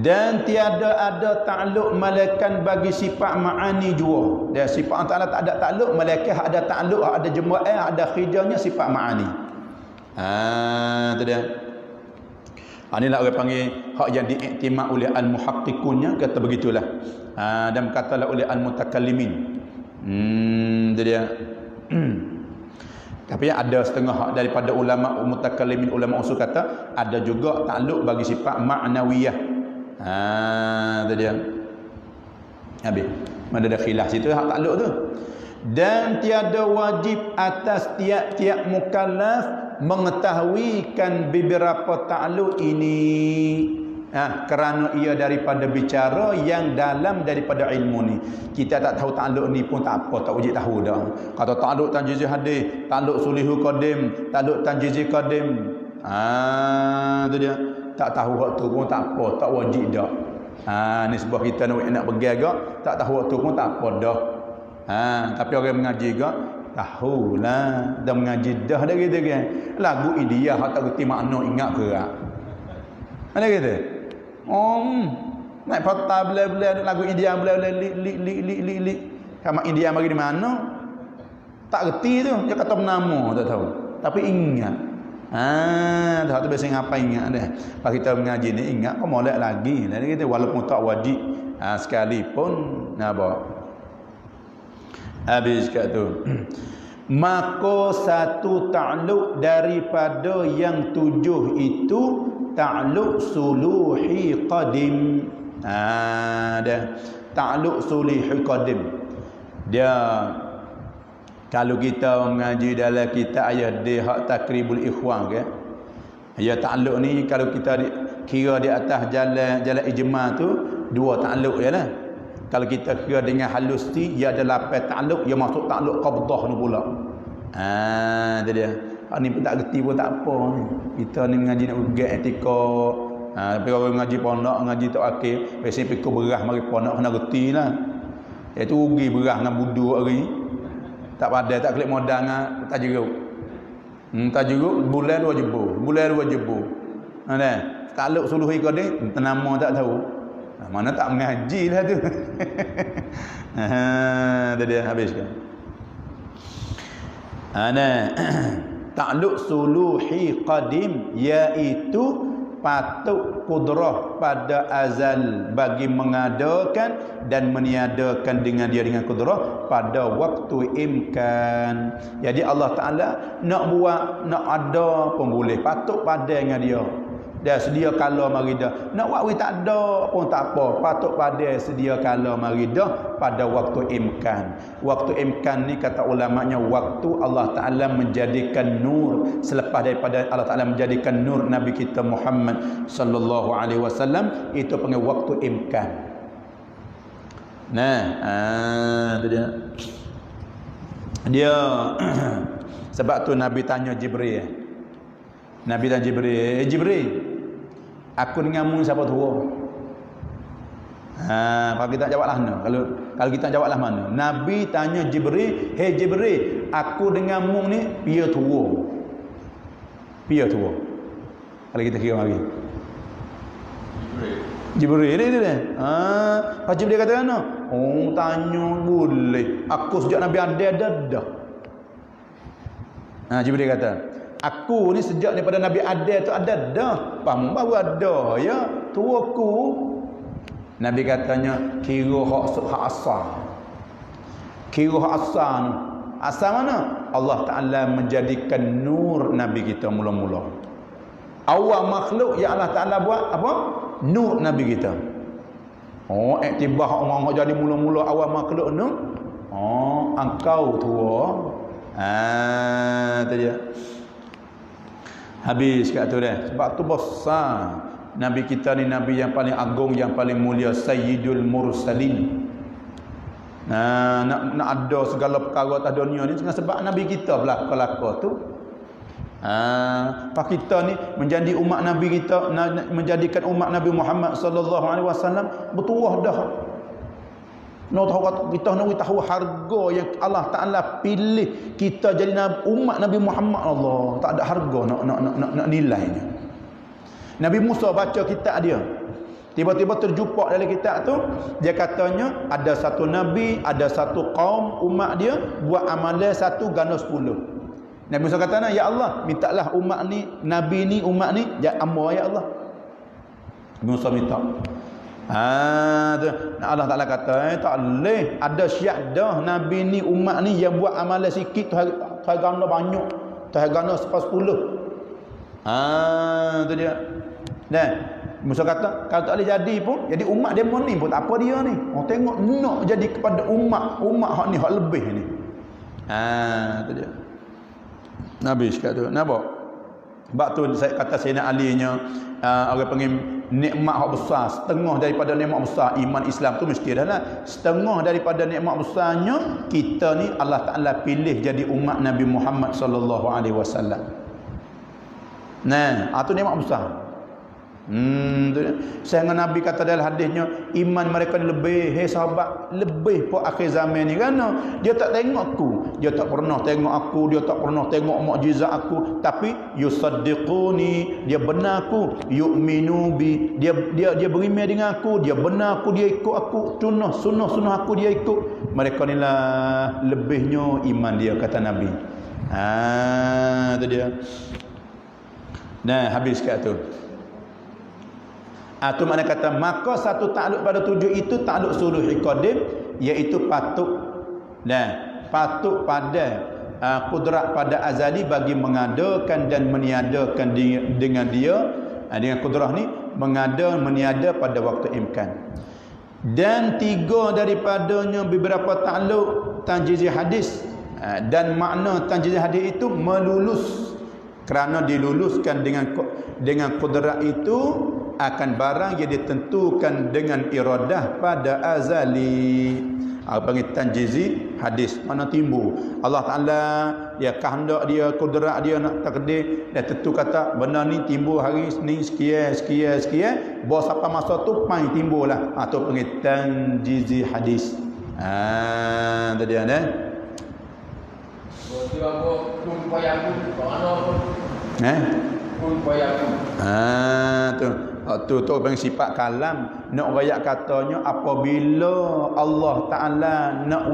[SPEAKER 1] Dan tiada ada takluk malaikat bagi sifat ma'ani jua. Dan sifat Allah tak ada takluk, malaikat ada takluk, ada jemaah, ada khidahnya sifat ma'ani. Tu dia. Inilah orang panggil hak yang diiktimad oleh al-muhaqqiqunnya, kata begitulah. Dan katalah oleh al-mutakallimin. Tu dia. Tapi ada setengah hak daripada ulama mutakallimin, ulama usul kata ada juga takluk bagi sifat ma'nawiyah. Tu dia. Habis. Mana ada khilaf situ hak takluk tu. Dan tiada wajib atas tiap-tiap mukallaf mengetahuikan beberapa takluk ini kerana ia daripada bicara yang dalam daripada ilmu ni. Kita tak tahu takluk ni pun tak apa, tak wajib tahu dah. Kata takluk tanjizi hadis, takluk sulihul qadim, takluk tanjizi qadim. Tu dia. Tak tahu waktu pun tak apa, tak wajib dah. Ni sebab kita nak bergagak, tak tahu waktu pun tak apa dah. Tapi orang mengaji gak tahulah, dah mengaji dah dah gitu kan. Lagu India hak tak reti makna ingat kerak. Ada gitu. Naik patah bela-bela lagu India bela-bela li. Sama India bagi di mana? Tak reti tu, dia kata bernama tak tahu. Tapi ingat. Dah tu biasa ngapa ingat dah. Pas kita mengaji ni ingat kau molek lagi. Lah kita walaupun tak wajib sekalipun apa. Habis kat tu. Maka satu takluk daripada yang 7 itu takluk suluhi qadim. Dah. Takluk suluhi qadim. Dia kalau kita mengaji dalam kitab ayah dia hak takribul ikhwan ke. Ya takluk ni kalau kita kira di atas jalan ijma tu 2 takluk jelah. Kalau kita kira dengan halus ni, dia ada 8 takluk, dia masuk takluk qabdah ni pula. Itu dia. Ni pun tak reti pun tak apa ni. Kita ni mengaji nak ugat etika. Tapi orang mengaji pondok, mengaji tak akhir, biasanya pikir berah mari pondok kena reti lah. Iaitu rugi berah dengan budu hari. Tak pandai, tak klik modal dengan tak jeruk. Tak jeruk, bulan 2 jebur. Bulan 2 jebur. Ada. Takluk suluhi kau ni, nama tak tahu. Mana tak mengaji lah tu. Tadi habiskan. Ada. Takluk suluhi qadim, iaitu patut kudrah pada azal bagi mengadakan dan meniadakan dengan dia dengan kudrah pada waktu imkan. Jadi Allah Ta'ala nak buat, nak ada pun boleh, patut pada dengan dia. Dia sedia kala mari dah. Nak buat tak ada pun tak apa, patut pada sedia kala mari dah pada waktu imkan. Waktu imkan ni kata ulamanya waktu Allah Ta'ala menjadikan nur, selepas daripada Allah Ta'ala menjadikan nur Nabi kita Muhammad sallallahu alaihi wasallam, itu panggil waktu imkan. Itu dia sebab tu Nabi tanya Jibril. Nabi tanya Jibril, Jibril, aku denganmu siapa tua? Kalau kita jawablah mana? Kalau kita jawablah mana? Nabi tanya Jibril, "Hei Jibril, aku denganmu ni pia tua." Pia tua. Kalau kita kira mari. Jibril dia. Pak Jibril kata mana? Oh, tanya boleh. Aku sejak Nabi ada dah. Jibril kata, aku ni sejak daripada Nabi ada tu ada dah. Paham baru ada ya. Tuaku. Nabi katanya kira hak asal. Kira hak asal. Asal mana? Allah Ta'ala menjadikan nur Nabi kita mula-mula. Awal makhluk yang Allah Ta'ala buat apa? Nur Nabi kita. Oh, iktibah orang jadi mula-mula awal makhluk ni. Oh, engkau tua. Tu dia. Habis kat tu dah. Sebab tu besar. Nabi kita ni Nabi yang paling agung, yang paling mulia, Sayyidul Mursalin. Nak ada segala perkara atas dunia ni sebab Nabi kita belaka-laka tu. Pak kita ni menjadi umat Nabi kita, menjadikan umat Nabi Muhammad sallallahu alaihi wasallam bertuah dah. Nak tahu kita nak tahu harga yang Allah Ta'ala pilih kita jadi umat Nabi Muhammad. Allah tak ada harga nak nilainya. Nabi Musa baca kitab dia, tiba-tiba terjumpa dalam kitab tu, dia katanya ada satu nabi, ada satu kaum umat dia buat amalan 1 ganda 10. Nabi Musa kata, ya Allah, mintalah umat ni, nabi ni, umat ni ya amal ya Allah. Nabi Musa minta. Allah Ta'ala kata, tak boleh ada syiat dah nabi ni, umat ni yang buat amalan sikit tu ganda banyak, tu ganda 10. Tu dia. Dan Musa kata, kalau tak boleh jadi pun, jadi umat dia ni pun tak apa dia ni. Orang tengok nak jadi kepada umat hak ni, hak lebih ni. Tu dia. Nabi cakap tu. Nampak? Sebab tu saya kata Sayyidina Ali-nya orang panggil nikmat hak besar, setengah daripada nikmat besar iman Islam tu mesti dah lah. Setengah daripada nikmat besarnya kita ni Allah Ta'ala pilih jadi umat Nabi Muhammad sallallahu alaihi wasallam. Tu nikmat besar. Sehingga Nabi kata dalam hadisnya, iman mereka ni lebih, hei sahabat, lebih po akhir zaman ni, kerana dia tak tengok aku, dia tak pernah tengok aku, dia tak pernah tengok mukjizat aku, tapi yusaddiquni, dia benar aku, yu'minu bi, dia beriman dengan aku, dia benar aku, dia ikut aku, sunnah aku dia ikut. Mereka ni lah lebihnya iman dia, kata Nabi. Tu dia. Habis kat tu. Tu makna kata, maka satu takluk pada 7 itu takluk suluhi qadim, iaitu patut pada kudrat pada azali bagi mengadakan dan meniadakan dengan dia, dengan kudrah ni mengada meniada pada waktu imkan. Dan 3 daripadanya beberapa takluk tanjizi hadis, dan makna tanjizi hadis itu melulus, kerana diluluskan dengan kudrat itu akan barang yang ditentukan dengan iradah pada azali. Panggil tanjizi hadis, mana timbul Allah Ta'ala, dia kehendak dia, kudrat dia nak takdir, dia tentu kata benda ni timbul hari ni sekian, bawa sampai masa tu pai timbul lah. Tu panggil tanjizi hadis. Tadi ada.
[SPEAKER 2] Berarti apa kun payakun mana pun. Kun payakun.
[SPEAKER 1] Tu bang sifat kalam nak rayak katanya apabila Allah Taala nak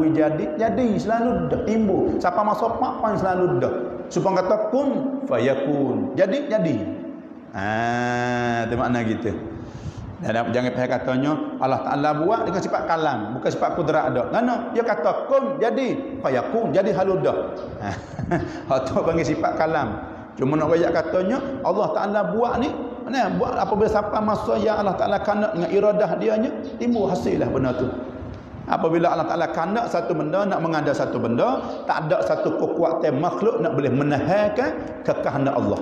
[SPEAKER 1] jadi selalu dah timbul. Siapa masa apa selalu dah. Supaya kata kun fayakun. Jadi. Tu makna gitu. Dan jangan payah katanya Allah Taala buat dengan sifat kalam, bukan sifat kudrat dak. Mana dia kata kun jadi fayakun, jadi haludah. Tu panggil sifat kalam. Cuma nak rayak katanya Allah Taala buat ni, buat apabila sampai masa yang Allah Taala kanak dengan iradah dianya, timbul hasillah benda tu. Apabila Allah Taala kanak satu benda, nak mengada satu benda, tak ada satu kekuatan makhluk nak boleh menahankan kekehendak Allah.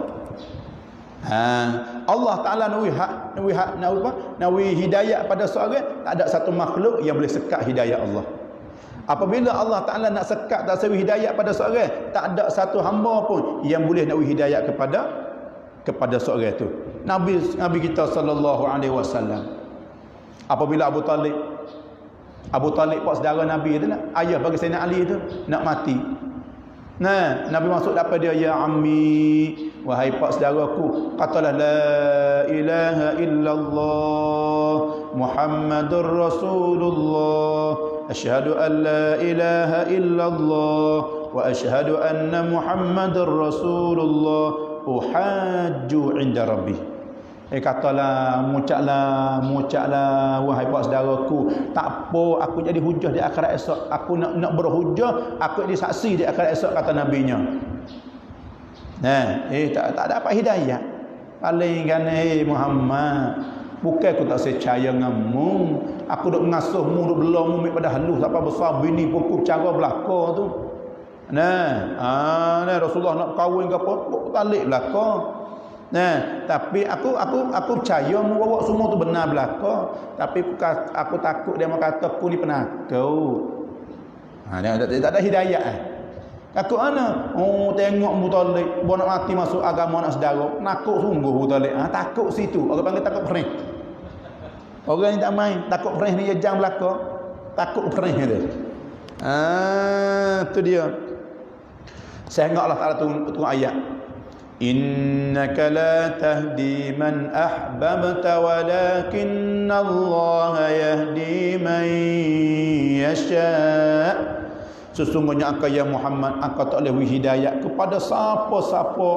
[SPEAKER 1] Allah Taala nawi hidayah pada seorang, tak ada satu makhluk yang boleh sekat hidayah Allah. Apabila Allah Taala nak sekat tak sewi hidayah pada seorang, tak ada satu hamba pun yang boleh nawi hidayah kepada seorang itu. Nabi kita sallallahu alaihi wasallam, apabila Abu Talib pak saudara Nabi tu, ayah bagi Sayyidina Ali tu nak mati. Nabi masuk dapat dia, ya ammi, wahai pak saudaraku, katalah la ilaha illallah Muhammadur Rasulullah, asyhadu an la ilaha illallah wa asyhadu anna Muhammadar Rasulullah, uhajju inda rabbi. Katalah, mucaklah wahai pak saudaraku, tak apa aku jadi hujah di akhirat esok, aku nak berhujah, aku jadi saksi di akhirat esok, kata nabinya. Tak dapat hidayah. Paling kan Muhammad, bukan aku tak percaya denganmu, aku duk mengasuhmu, duk belongmu pada halus apa besar bini pokok cara belaka tu. Rasulullah nak kahwin ke apa, talik belaka. Tapi aku percaya bawa semua tu benar belaka, tapi aku takut dia mau kata aku ni penakut. Tak ada hidayah. Takut mana? Tengok Mutalib nak mati masuk agama nak saudara, nakut sungguh Mutalib. Takut situ. Orang panggil takut perih. Orang ni tak main, takut perih ni jang belaka. Takut perih dia. Tu dia. Sehingga Allah Taala turun ayat, innaka la tahdi man ahbabta walakinna Allah yahdi man yasha. Sesungguhnya engkau ya Muhammad, engkau tak boleh hidayah kepada siapa-siapa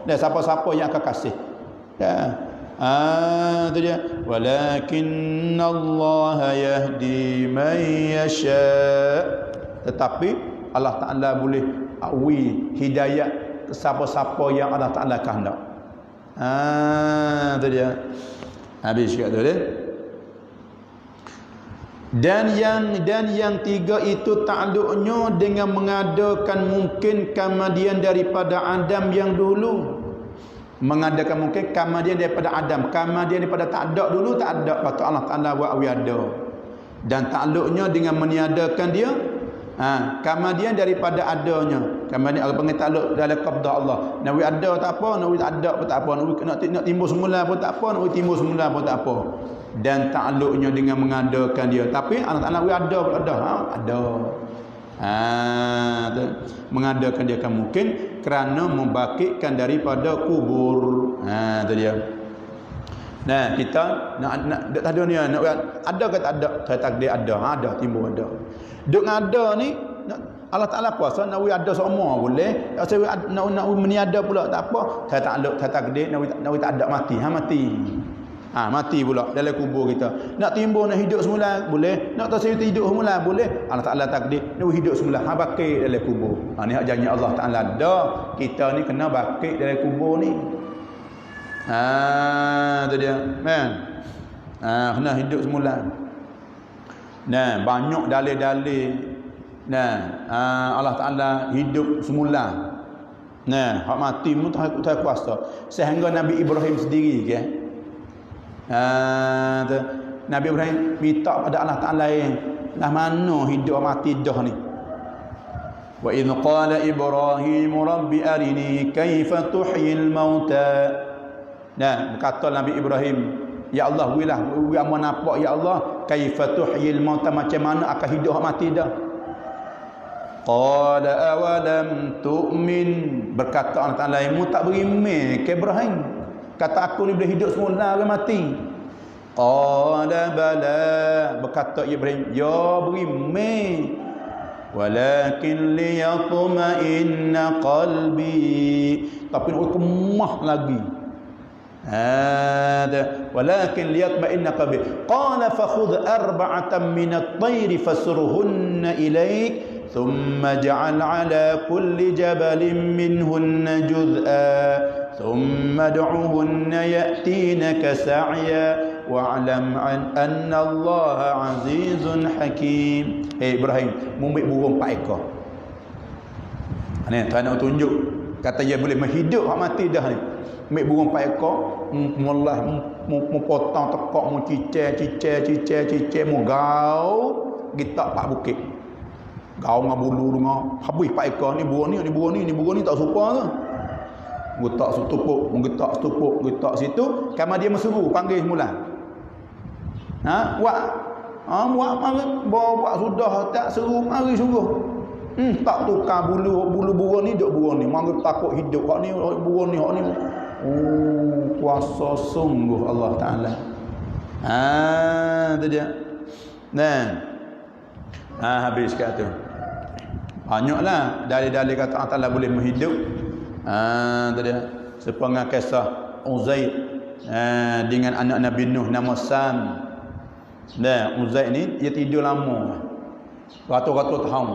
[SPEAKER 1] dan siapa-siapa yang engkau kasih. Itu dia, walakinna Allah yahdi man yasha. Tetapi Allah Taala boleh hidayah siapa-siapa yang Allah Taala kehendak. Itu dia. Habis kat tu dia. Dan yang tiga itu takluknya dengan mengadakan mungkin kemudian daripada Adam yang dulu. Mengadakan mungkin kemudian daripada Adam, kemudian daripada tak ada dulu, tak ada, patut Allah Taala buat ada. Dan takluknya dengan meniadakan dia, kemudian daripada adanya. Kemudian Allah panggil takluk dalam qabdah Allah. Nawi ada tak apa, nawi tak ada pun tak apa, nak timbul semula pun tak apa, nawi timbul semula pun tak apa. Dan takluknya dengan mengadakan dia. Tapi Allah Taala ada pun ada. Mengadakan dia kan mungkin kerana membangkitkan daripada kubur. Itu dia. Kita nak tak ada ni, nak ada ke tak ada? Saya takdir ada. Ada, timbul ada. Duk ngada ni Allah Taala kuasa nak ada semua boleh. Tak nak meniada pula tak apa. Saya takluk, saya takdir nak tak ada mati. Mati. Mati pula dalam kubur kita. Nak timbul, nak hidup semula boleh. Nak tak hidup semula boleh. Allah Taala takdir nak hidup semula. Bakit dalam kubur. Ni hak janji Allah Taala dah. Kita ni kena bakit dalam kubur ni. Itu dia. Kena hidup semula. Banyak dalil-dalil. Allah Taala hidup semula. Hak mati mu tak kuasa. Sehingga Nabi Ibrahim sendiri ke. Nabi Ibrahim minta pada Allah Taala lah mana hidup mati dah ni. Wa idh qala Ibrahim rabbi arini kaifa tuhyil mauta. Berkata Nabi Ibrahim, Ya Allah, wilah amun nampak ya Allah, kaifa tuhyil mauta, macam mana akan hidup hak mati dah. Qala awalam tu'min, berkata Allah Taala, mu tak beriman ke Ibrahim? Kata aku ni boleh hidup semula ke mati? Qala bala, berkata Ibrahim, ya beriman. Walakin liyatma'inna qalbi, tapi nak kemah lagi. Ada walakin liyatma'inna qalbi. Qala fakhudh arba'atan min at-tayr fasurhunna ilayk thumma ja'al 'ala kulli jabalin minhunna juz'a thumma ad'uhunna ya'tinaka sa'ya wa'lam anna Allah 'azizun hakim. Ibrahim, mu ambil burung 4 ekor. Ni Tuhan nak tunjuk, kata dia boleh menghidup hak mati dah ni. Ambil burung 4 ekor, mulai mu potong tekak, mu cicir, mu gau gitak 4 bukit. Gau dengan bulu dengan habis 4 ekor ni, burung ni tak serupa ke. Getak setupuk, getak setupuk, getak situ, kamar dia mesuruh panggil semula. Buat buat sudah tak seru mari sungguh. Tak tukar bulu burung ni duk burung ni. Mangga takut hidup hak ni burung ni hak ni. Oh, kuasa sungguh Allah Taala. Tu dia. Nah. Habis kat tu. Banyaklah dalil-dalil kata Allah Taala boleh menghidup. Tu dia. Sepengah kisah Uzair dengan anak Nabi Nuh nama Sam. Nah, Uzair ni dia tidur lama. Ratus-ratus tahun.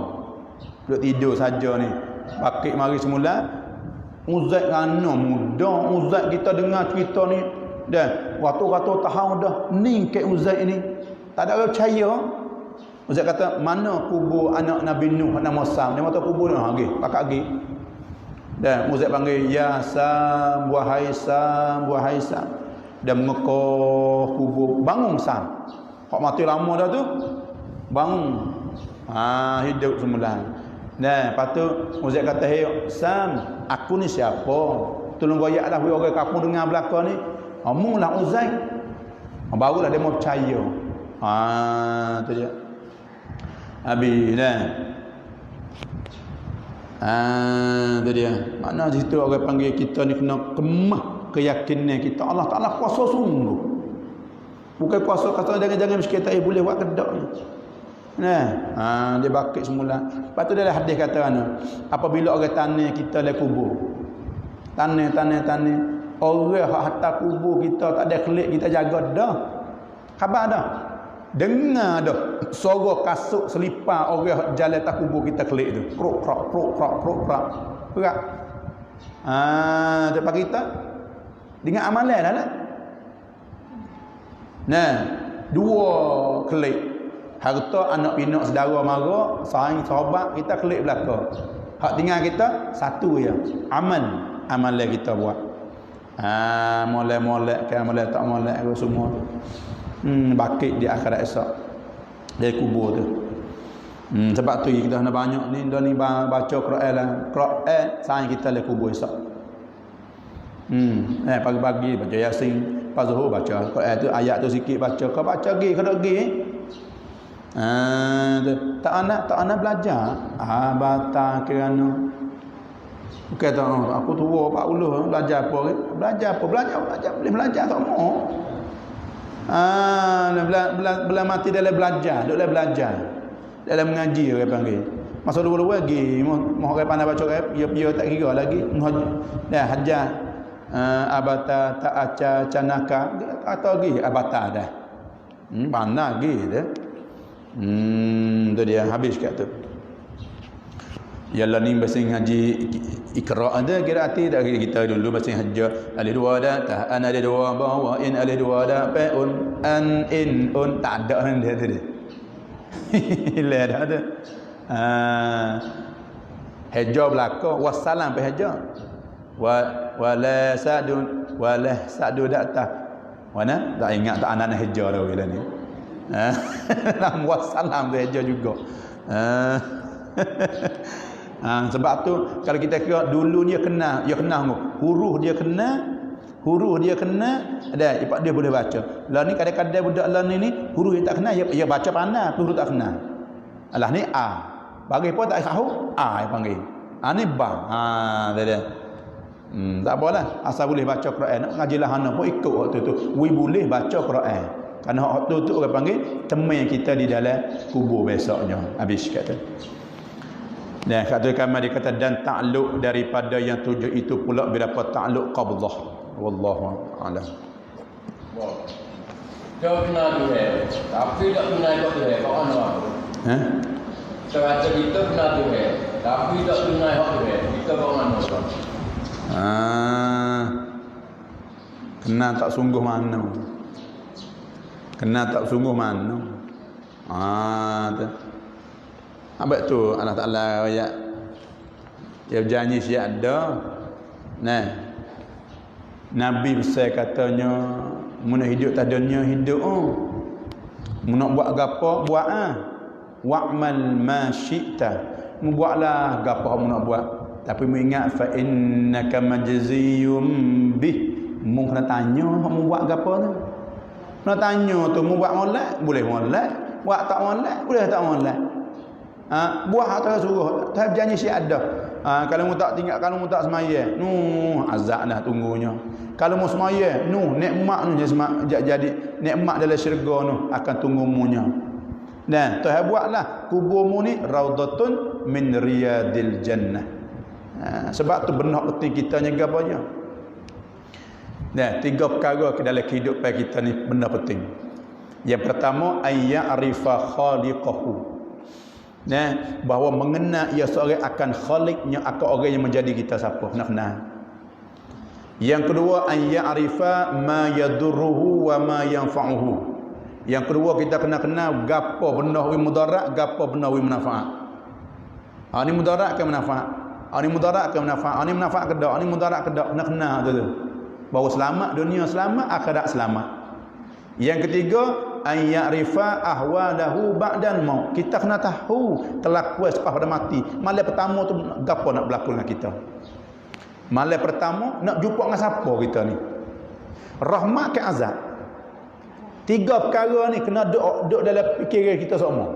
[SPEAKER 1] Duduk tidur saja ni. Pakik mari semula. Uzair kan muda. Uzair kita dengar cerita ni dah ratus-ratus tahun dah. Ni ke Uzair ni. Tak ada orang percaya. Uzair kata, mana kubur anak Nabi Nuh nama Sam? Dia kata kubur dia. Pergi, pakak pergi. Dan Uzair panggil, ya Sam, wahai Sam, wahai Sam. Dan mengekoh kubur. Bangun Sam. Hak mati lama dah tu. Bangun. Hidup semula. Nah, lepas tu Uzair kata, hey Sam, aku ni siapa? Tolong goyaklah orang kampung dengar belakang ni. Mula Uzair. Barulah dia mau percaya. Tu dia. Habis dah. Tu dia. Mana situ orang panggil kita ni kena kemah keyakinan kita. Allah Taala kuasa sungguh. Bukan kuasa kata jangan miskin tak boleh buat kedak ni. Dia bakit semula. Lepas tu dia ada hadis kata mana? Apabila orang tanah kita dalam kubur. Tanah. Orang hak hantar kubur kita tak ada kelik kita jaga dah. Khabar dah. Dengar dah suara kasut selipar orang jalan atas kubur kita kelik tu. Krok. Berat. Depan kita dengan amalan dah lah. Dua kelik. Harta anak pinak saudara mara, saing sahabat kita kelik belaka. Hak tinggal kita satu je. Amalan kita buat. Molek ke molek tak molek ke semua. Bakit di akhirat esok. Dari kubur tu. Sebab tu kita nak banyak ni dah ni baca Quran lah. Quran saing kita dari kubur esok. Pagi-pagi baca Yasin, pas Zuhur baca Quran tu ayat tu sikit baca. Kau baca lagi, kau nak pergi. Tak anak belajar. Bata kerana bukan tak aku tua 40 belajar apa? Belajar boleh belajar tak mau. Bila mati dalam belajar, dalam belajar. Dalam mengaji orang panggil. Masa dulu lagi, mau orang pandai baca dia tak kira lagi. Dah hajar abata tak aca canaka atau lagi abata dah. Pandai lagi dah. Tu dia habis kat tu. Yalah ni bahasa ngaji Iqra ada qiraati dak kita dulu bahasa hajjah alif dua dah tahan ada dua bawa in alif dua dah paun an in un tak ada dia tadi. Hilang dah ada. Hajjah belaka wassalam pe hajjah. Wala sa'du dakta. Mana? Tak ingat tak anak hajjah dah bila ni. Wassalam tu hajjah juga. Sebab tu kalau kita kira dulu dia kena huruf dia kena, huruf dia kena, dia boleh baca. Lah ni kadang-kadang budak lah ni huruf yang tak kena, dia baca pandai, huruf tak kena. Alah ni A. Bagi pun tak tahu, A yang panggil. Ni ba. Dia. Tak apalah, asal boleh baca Quran. Nak ngaji lahana pun ikut waktu tu. Boleh baca Quran. Kerana waktu tu orang panggil teman kita di dalam kubur besoknya. Habis kata. Dan kata kami dia kata dan takluk daripada yang 7 itu pula berapa takluk qabdah. Wallahu a'lam.
[SPEAKER 2] Kau kenal Tuhan, tapi tak kenal Tuhan. Kau mana? Cara kita kenal Tuhan, tapi tak kenal Tuhan. Kita kau mana?
[SPEAKER 1] Kenal tak sungguh mana? Kenal tak sungguh mana? Abad tu Allah Ta'ala ayat dia berjanji siap ada. Nah, Nabi besar katanya mun hidup tak dunia hidup mun nak buat gapo buat wa'mal ma syi'ta mun buatlah gapo mun nak buat tapi mun ingat fa innaka majziyum bih mun kena tanya mun buat gapo tu nak tanya tu mun buat molek boleh molek buat tak molek boleh tak molek buat atau suruh tak janji siap ada. Kalau mu tak tinggal, kalau mu tak semaya, azab dah tunggunya. Kalau mu semaya, nikmat nu jadi nikmat dalam syurga nu akan tunggumu-nya. Dan Tuhan buatlah kuburmu ni raudatun min riyadil jannah. Sebab tu benar penting kita jaga apa je. Dan 3 perkara dalam kehidupan kita ni benda penting. Yang pertama ayya'rifa khaliqahu. Bahawa mengenal ia seorang akan khaliknya, akan orang yang menjadi kita siapa nak kenal. Yang kedua ayya'rifa ma yadurruhu wa ma yanfa'uhu. Yang kedua kita kena kenal gapo benda wi mudarat, gapo benda wi manfaat. Ni mudarat ke manfaat? Ni mudarat ke manfaat? Ni manfaat ke dak? Ni mudarat ke dak? Nak kenal tu. Bahawa selamat dunia selamat, akhirat selamat. Yang ketiga ayya'rifa ahwalahu ba'dal maut. Kita kena tahu kelakuan selepas pada mati. Malam pertama tu gapo nak berlaku dengan kita? Malam pertama nak jumpa dengan siapa kita ni? Rahmat ke azab? 3 perkara ni kena duk dalam fikiran kita semua.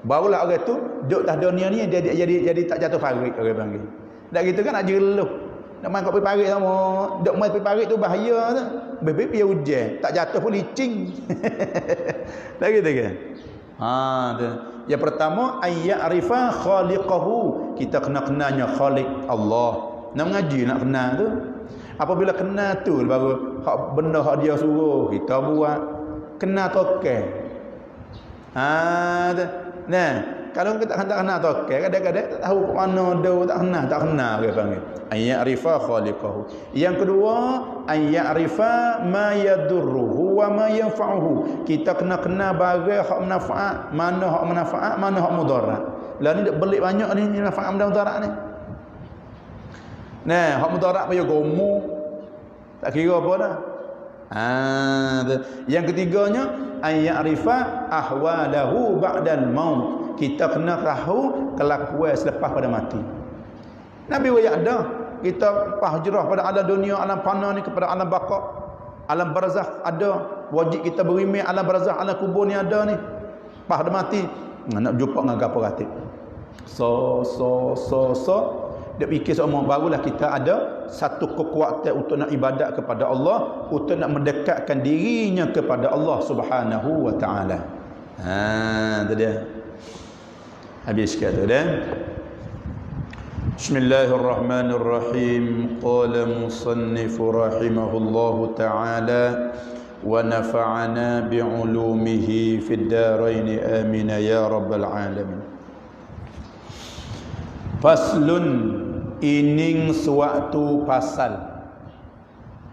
[SPEAKER 1] Barulah orang tu duk atas dunia ni dia jadi tak jatuh parit orang panggil. Dak gitu kan nak jeluh. Nak main kopi parit sama. Duk main kopi parit tu bahaya tu. Bebek hujan, tak jatuh pun licin. Tak gitu kan? Yang pertama ayya'rifa khaliqahu. Kita kena kenalnya khaliq Allah. Nak mengaji nak kenal tu. Apabila kenal tu baru hak benda hak dia suruh kita buat. Kenal token. Nah, kalau kita tak kenal token, kadang-kadang tak tahu kat mana dia tak kenal dia panggil. Ayya'rifa khaliqahu. Yang kedua ayya'rifa ma yadurruhu wa ma yanfa'uhu. Kita kena kenal barang hak manfaat, mana hak manfaat, mana hak mudarat. Lah ni dak belik banyak ni manfaat mudarat ni. Nah, hak mudarat payah gomo. Tak kira apa dah. Yang ketiganya ayya'rifa ahwalahu ba'dal maut. Kita kena tahu kelakuan selepas pada mati. Nabi wayak dah kita hijrah pada alam dunia, alam fana ni kepada alam baqa, alam barzakh ada. Wajib kita berimeh alam barzakh, alam kubur ni ada ni. Pada mati nak jumpa dengan gapo ratib. Dia fikir semua barulah kita ada satu kekuatan untuk nak ibadat kepada Allah, untuk nak mendekatkan dirinya kepada Allah Subhanahu wa taala. Tu dia. Habis kata dah. Bismillahirrahmanirrahim. Qala musannif rahimahullahu taala wa nafa'ana bi'ulumihi fid darain amin ya rabbal alamin. Faslun, ining suatu pasal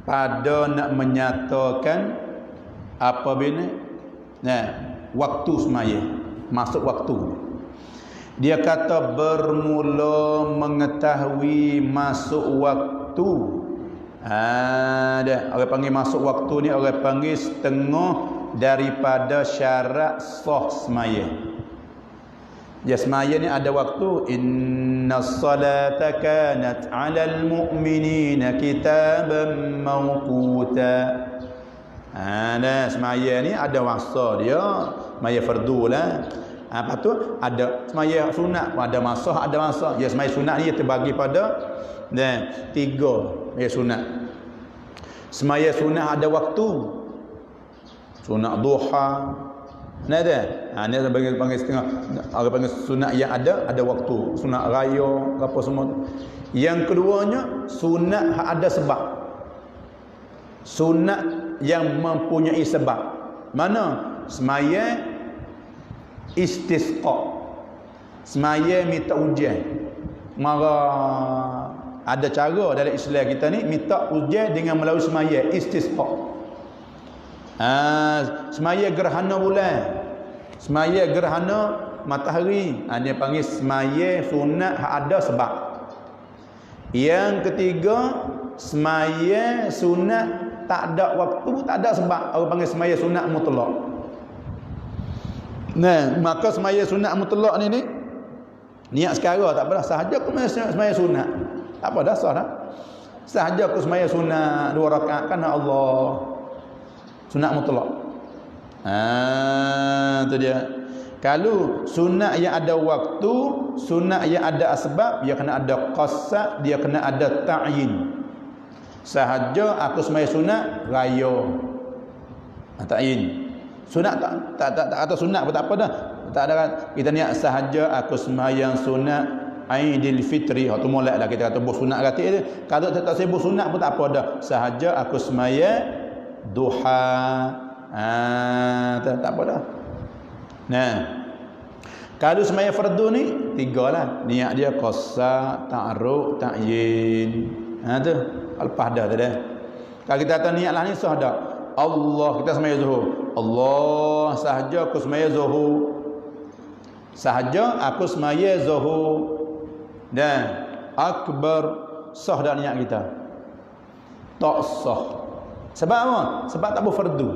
[SPEAKER 1] pada nak menyatakan apa bina waktu semaya, masuk waktu. Dia kata bermula mengetahui masuk waktu. Ada orang panggil masuk waktu ni, orang panggil setengah daripada syarat sah semaya. Ya semaya ni ada waktu. Innas salata kanat 'alal mu'minina kitaban mawquta. Nah, semaya ni ada masa dia, semaya fardu lah. Lepas tu ada semaya sunat pun ada masa. Ya semaya sunat ni terbagi pada 3 semaya sunat. Semaya sunat ada waktu. Sunat duha. Nah dah. Ni panggil setengah. Orang panggil sunat yang ada waktu. Sunat raya apa semua. Yang keduanya sunat ada sebab. Sunat yang mempunyai sebab. Mana? Semaya istisqa. Semaya minta hujan. Mara ada cara dalam Islam kita ni minta hujan dengan melalui semaya istisqa. Semaya gerhana bulan. Semaya gerhana matahari. Dia panggil semaya sunat ada sebab. Yang ketiga, semaya sunat tak ada waktu, tak ada sebab. Orang panggil semaya sunat mutlak. Nah, maka semaya sunat mutlak ni niat sekarang tak apalah. Sahaja aku semaya sunat. Tak apa dah sah dah. Sahaja aku semaya sunat 2 rakaat kerana Allah. Sunat mutlak. Tu dia. Kalau sunat yang ada waktu, sunat yang ada asbab, dia kena ada qasad, dia kena ada ta'yin. Sahaja aku semaya sunat raya. Ta'yin. Sunat tak kata sunat pun tak apa dah. Tak ada kita niat sahaja aku sembahyang sunat Aidil Fitri. Tu molek lah kita kata buh sunat katik dia. Kalau tak sebut sunat pun tak apa dah. Sahaja aku sembahyang duha. Tak apa dah. Nah. Kalau sembahyang fardu ni 3 lah. Niat dia qasa, ta'arruf, ta'yin. Tu lepas dah tu dah. Kalau kita kata niat lah ni sah dah. Allah kita sembahyang zuhur. Allah sahaja aku sembahyang zuhur. Sahaja aku sembahyang zuhur. Dan akbar sah dah niat kita. Tak sah. Sebab apa? Sebab tak berfardu.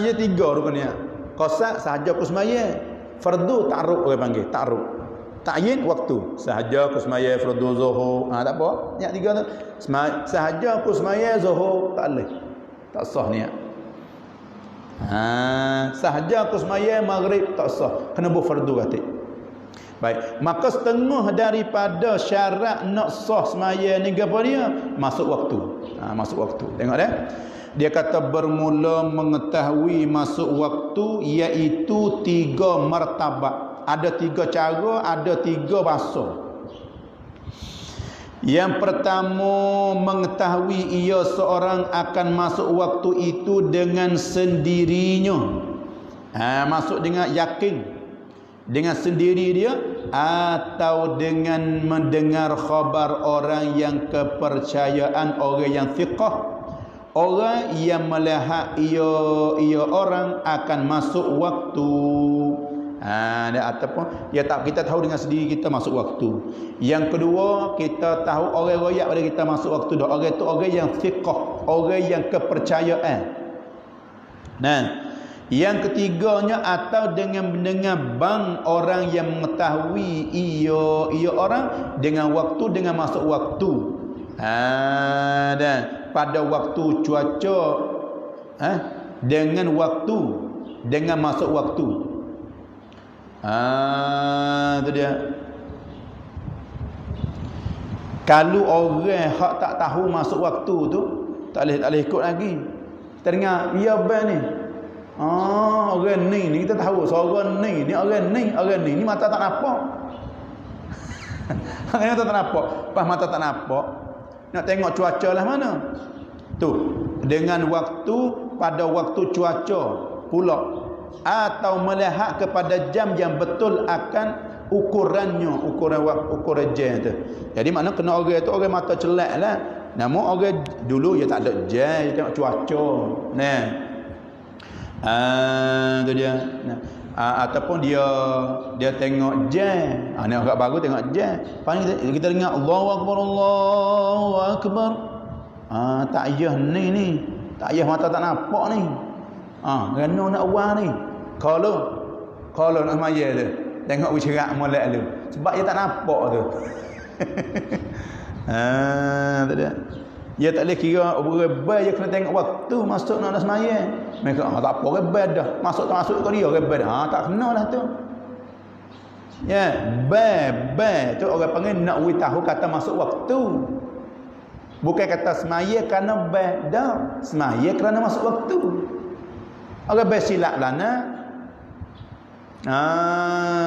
[SPEAKER 1] Ya 3 rukun niat. Qasad sahaja aku sembahyang. Fardu ta'arruf orang panggil, ta'arruf. Ta'yin waktu. Sahaja aku sembahyang fardu zuhur. Tak apa. Niat 3 tu. Sahaja aku sembahyang zuhur tak boleh. Tak sah niat. Sahaja aku sembahyang maghrib tak sah. Kena buat fardu katik. Baik, maka setengah daripada syarat nak sah sembahyang ni apa dia? Masuk waktu. Masuk waktu. Tengok dah. Dia kata bermula mengetahui masuk waktu iaitu 3 martabat. Ada 3 cara, ada 3 bahasa. Yang pertama, mengetahui ia seorang akan masuk waktu itu dengan sendirinya. Masuk dengan yakin, dengan sendiri dia, atau dengan mendengar khabar orang yang kepercayaan, orang yang thiqah, orang yang melihat ia orang akan masuk waktu. Ataupun kita tahu dengan sendiri kita masuk waktu. Yang kedua, kita tahu orang royak pada kita masuk waktu dah. Orang itu orang yang thiqah, orang yang kepercayaan. Yang ketiganya, atau dengan mendengar bang orang yang mengetahui ia orang dengan waktu, dengan masuk waktu. Dan pada waktu cuaca, dengan waktu, dengan masuk waktu. Tu dia. Kalau orang hak tak tahu masuk waktu tu, tak boleh ikut lagi. Kita dengar, ya bang ni. Orang ni kita tahu seorang ni orang ni mata tak nampak. Orang tak nampak. Pas mata tak nampak, nak tengok cuaca lah mana. Tu, dengan waktu, pada waktu cuaca pula, atau melihat kepada jam yang betul akan ukurannya, ukuran jam tu. Jadi makna kena orang tu orang mata celak lah. Namun orang dulu dia tak ada jam, dia tengok cuaca. Tu dia. Ataupun dia tengok jam. Ni orang baru tengok jam. Paling kita dengar Allahu akbar, Allahu akbar. Tak payah ni. Tak payah mata tak nampak ni. Kerana nak awal ni. Kalau Kalau nak semaya tu, tengok bercerak molek tu. Sebab dia tak nampak tu. Tak ada. Dia tak boleh kira rebel, dia kena tengok waktu masuk nak semaya. Mereka tak apa rebel dah. Masuk tak masuk kau dia rebel dah. Tak kenalah tu. Ya, bel tu orang panggil nak we tahu kata masuk waktu. Bukan kata semaya kerana bel dah. Semaya kerana masuk waktu. Orang bel silap lana.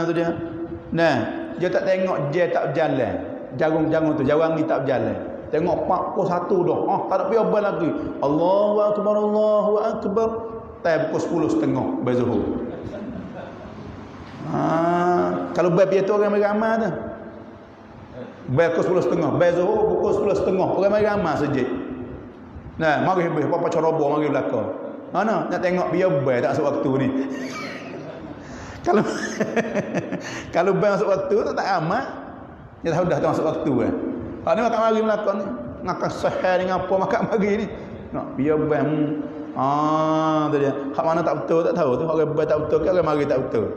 [SPEAKER 1] Tu dia. Nah, dia tak tengok dia tak berjalan. Jagung-jagung tu, jawang ni tak berjalan. Tengok 41 dah. Tak ada pihak lagi. Allahu akbar, Allahu akbar. Tai pukul 10.30 berzuhur. Kalau bel dia tu orang ramai tu. Bel pukul 10.30, bel zuhur pukul 10.30. Orang ramai saja. Nah, mari apa ceroboh mari belakang. Mana nak tengok biar bel tak masuk waktu ni. Kalau kalau bel masuk waktu tak amat. Dia tahu dah tak masuk waktu kan. Ni makan mari belakang ni. Makan sahih dengan apa makan mari ni. Nak biar bel. Tu dia. Hak mana tak betul tak tahu tu. Orang bel tak betul ke orang mari tak betul.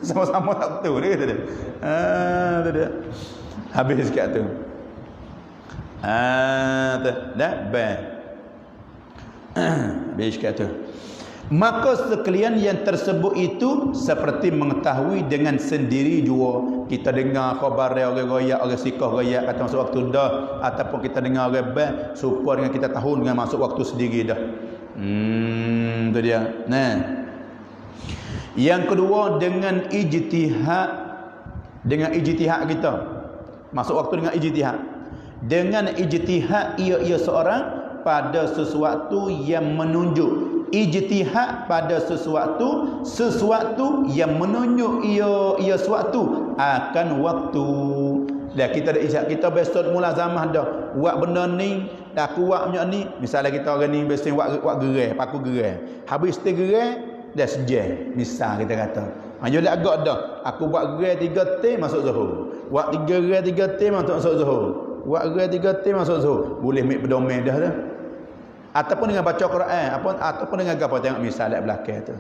[SPEAKER 1] Sama-sama tak betul dia kata dia. Tu dia. Habis kat tu. Dah bel. Habis kat tu. Maka sekalian yang tersebut itu seperti mengetahui dengan sendiri jua. Kita dengar khabar orang royak, orang sikah royak kata masuk waktu dah, ataupun kita dengar orang bel supaya dengan kita tahu dengan masuk waktu sendiri dah. Tu dia. Nah. Yang kedua dengan ijtihad. Dengan ijtihad kita. Masuk waktu dengan ijtihad. Dengan ijtihad ia seorang pada sesuatu yang menunjuk. Ijtihad pada sesuatu yang menunjuk ia suatu akan waktu. Dah kita ada ijtihad, kita besok mulazamah dah. Buat benda ni, dah kuat punya ni. Misalnya kita orang ni biasa buat gerai, paku gerai. Habis gerai dah sejam. Misal kita kata. Jadi agak dah. Aku buat gerai 3 tim masuk zuhur. Buat 3 gerai 3 tim masuk zuhur. Buat gerai 3 tim masuk zuhur. Boleh ambil pedoman dah dah. Ataupun dengan baca Quran, ataupun dengan apa tengok misal kat belakang tu.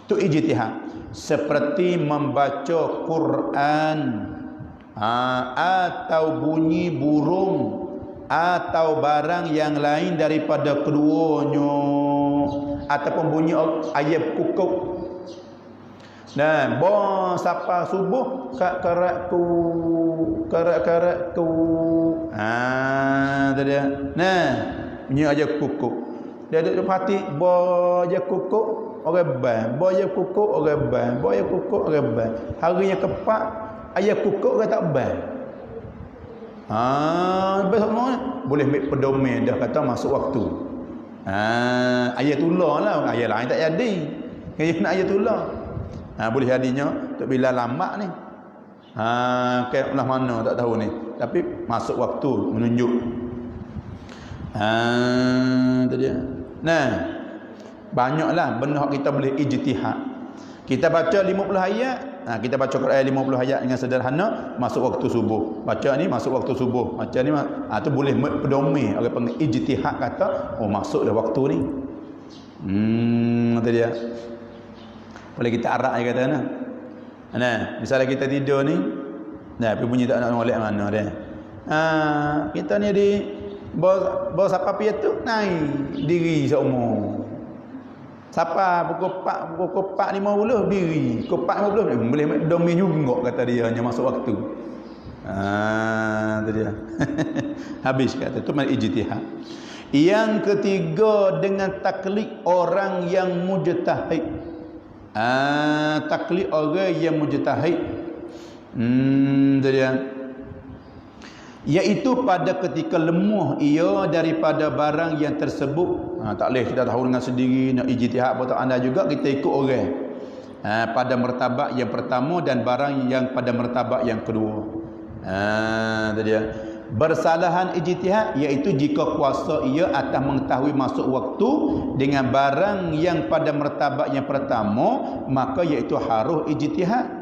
[SPEAKER 1] Tu ijtihad. Seperti membaca Quran, atau bunyi burung atau barang yang lain daripada keduanya, ataupun bunyi ayat kukuk. Dan bon sapa subuh karakku. Tu dia. Nah, bunyi aja kukuk. Dia duduk perhati bo aja kukuk orang ban, bo aja kukuk orang ban, bo aja kukuk orang ban. Hari yang keempat ayat kukuk orang tak ban. Besok boleh ambil pedoman dah kata masuk waktu. Ayat tulah lah, ayat lain tak jadi. Kaya nak ayat tulah. Boleh jadinya untuk bila lambat ni. Ke belah mana tak tahu ni. Tapi masuk waktu menunjuk. Tu dia. Nah, banyaklah benda kita boleh ijtihad. Kita baca 50 ayat, kita baca Quran 50 ayat dengan sederhana masuk waktu subuh. Baca ni masuk waktu subuh. Baca ni tu boleh pedoman orang panggil ijtihad kata masuk dah waktu ni. Tu dia. Boleh kita arak dia kata nah. Misalnya kita tidur ni, tapi bunyi tak nak molek mana dia. Kita ni di bos siapa piye tu naik diri seumur. Siapa pukul 4.50 diri. Pukul 4.50 boleh domi juga kata dia hanya masuk waktu. Tu dia. Habis kata tu makna ijtihad. Yang ketiga dengan taklid orang yang mujtahid. Taklid orang yang mujtahid. Tu dia. Iaitu pada ketika lemah ia daripada barang yang tersebut. Tak boleh kita tahu dengan sendiri nak ijtihad apa tak anda juga, kita ikut orang. Pada martabat yang pertama dan barang yang pada martabat yang kedua. Tu dia. Bersalahan ijtihad iaitu jika kuasa ia atas mengetahui masuk waktu dengan barang yang pada martabat yang pertama, maka iaitu harus ijtihad.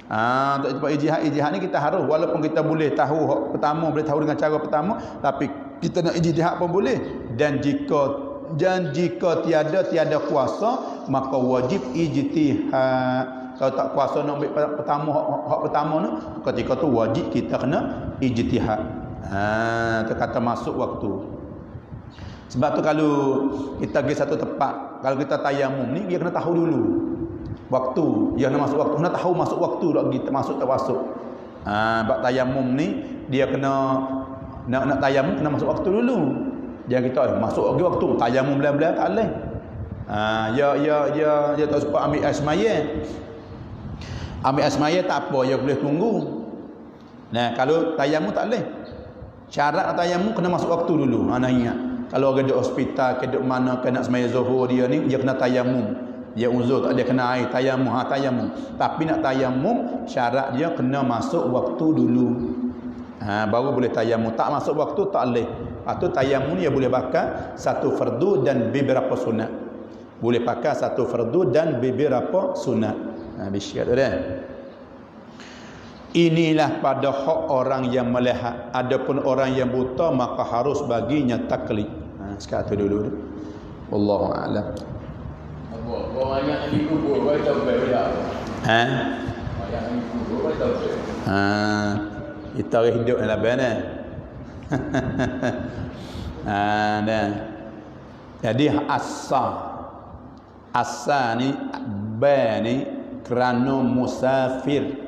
[SPEAKER 1] Sebab ijtihad ni kita harus, walaupun kita boleh tahu pertama, boleh tahu dengan cara pertama, tapi kita nak ijtihad pun boleh. Dan jika tiada kuasa, maka wajib ijtihad. kalau tak kuasa nak ambil hak pertama tu, ketika tu wajib kita kena ijtihad. Tu kata masuk waktu. Sebab tu kalau kita pergi satu tempat, kalau kita tayamum ni dia kena tahu dulu waktu, dia kena masuk waktu, kena tahu masuk waktu dak kita masuk tak masuk. Bab tayamum ni dia kena nak tayamum kena masuk waktu dulu. Jangan kita masuk lagi waktu tayamum belah-belah tak boleh. Ya tak sempat ambil air semaya. Ambil air semaya tak apa, ya boleh tunggu. Nah, kalau tayamum tak boleh. Syarat tayamum kena masuk waktu dulu. Ana ingat. Kalau orang duduk hospital, ke duduk mana ke nak semaya zuhur dia ni, dia kena tayamum. Dia uzur tak dia kena air tayamum, tayamum. Tapi nak tayamum syarat dia kena masuk waktu dulu. Baru boleh tayamum. Tak masuk waktu tak boleh. Lepas tu tayamum dia boleh pakai satu fardu dan beberapa sunat. Boleh pakai satu fardu dan beberapa sunat. Bisyak tu dah. Inilah pada hak orang yang melihat. Adapun orang yang buta maka harus baginya taklid. Sekarang tu dulu. Wallahu a'lam.
[SPEAKER 2] Apa banyak di kubur kau tahu benda. Banyak di kubur kau tahu.
[SPEAKER 1] Kita hidup dalam bana. Nah. Jadi asal ni ba ni kerana musafir.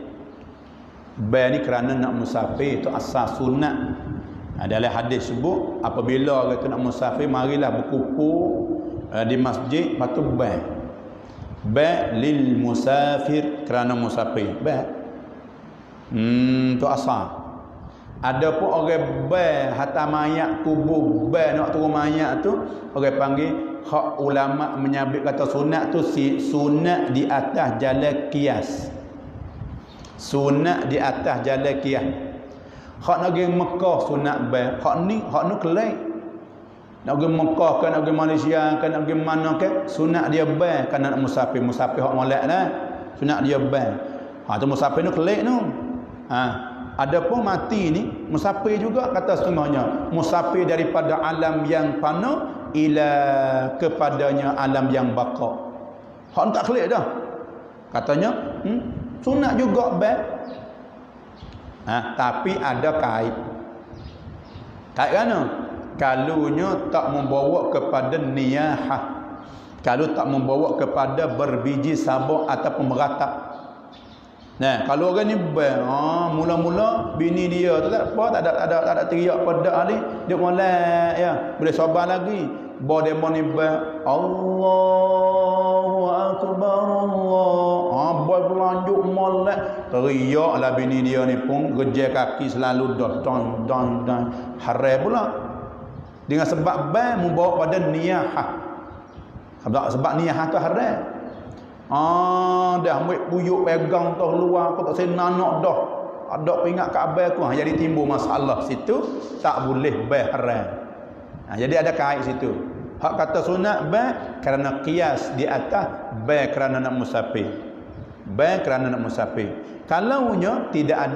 [SPEAKER 1] Ba ni kerana nak musafir, itu asal sunat. Dalam hadis sebut apabila kita nak musafir marilah berkumpul di masjid patu ba. Ba lil musafir kerana musafir. Ba. Tu asal. Ada pun orang ba hantar mayat kubur ba nak turun mayat tu orang panggil hak ulama menyabit kata sunat tu sunat di atas jalan qiyas. Sunat di atas jalan qiyas. Hak nak pergi Mekah sunat ba, hak ni kelai. Nak pergi Mekah kan nak pergi Malaysia kan nak pergi mana ke sunat dia ba kan nak musafir hak molek lah. Sunat dia ba. Tu musafir tu kelai tu. Adapun mati ni musafir juga kata setengahnya musafir daripada alam yang fana ila kepadanya alam yang baqa. Hak tak klik dah. Katanya sunat juga baik. Tapi ada kait. Kait mana? Kalunya tak membawa kepada niyahah. Kalau tak membawa kepada berbiji sabuk ataupun meratap. Nah, kalau orang ni mula-mula bini dia tu tak apa, tak ada teriak pada ali, dia molek ya, boleh sabar lagi. Bawa demo ni Allahu akbar Allah. Boy berlanjut molek, teriaklah bini dia ni pun gejek kaki selalu dah dan haram pula. Dengan sebab membawa pada niyahah. Sebab niyahah tu haram. Dah ambil buyuk pegang tu luar aku tak senanak dah. Ada ingat Kaabah aku jadi timbul masalah situ tak boleh haram. Jadi ada kait situ. Hak kata sunat kerana qiyas di atas kerana nak musafir. Kerana nak musafir. Kalaunya tidak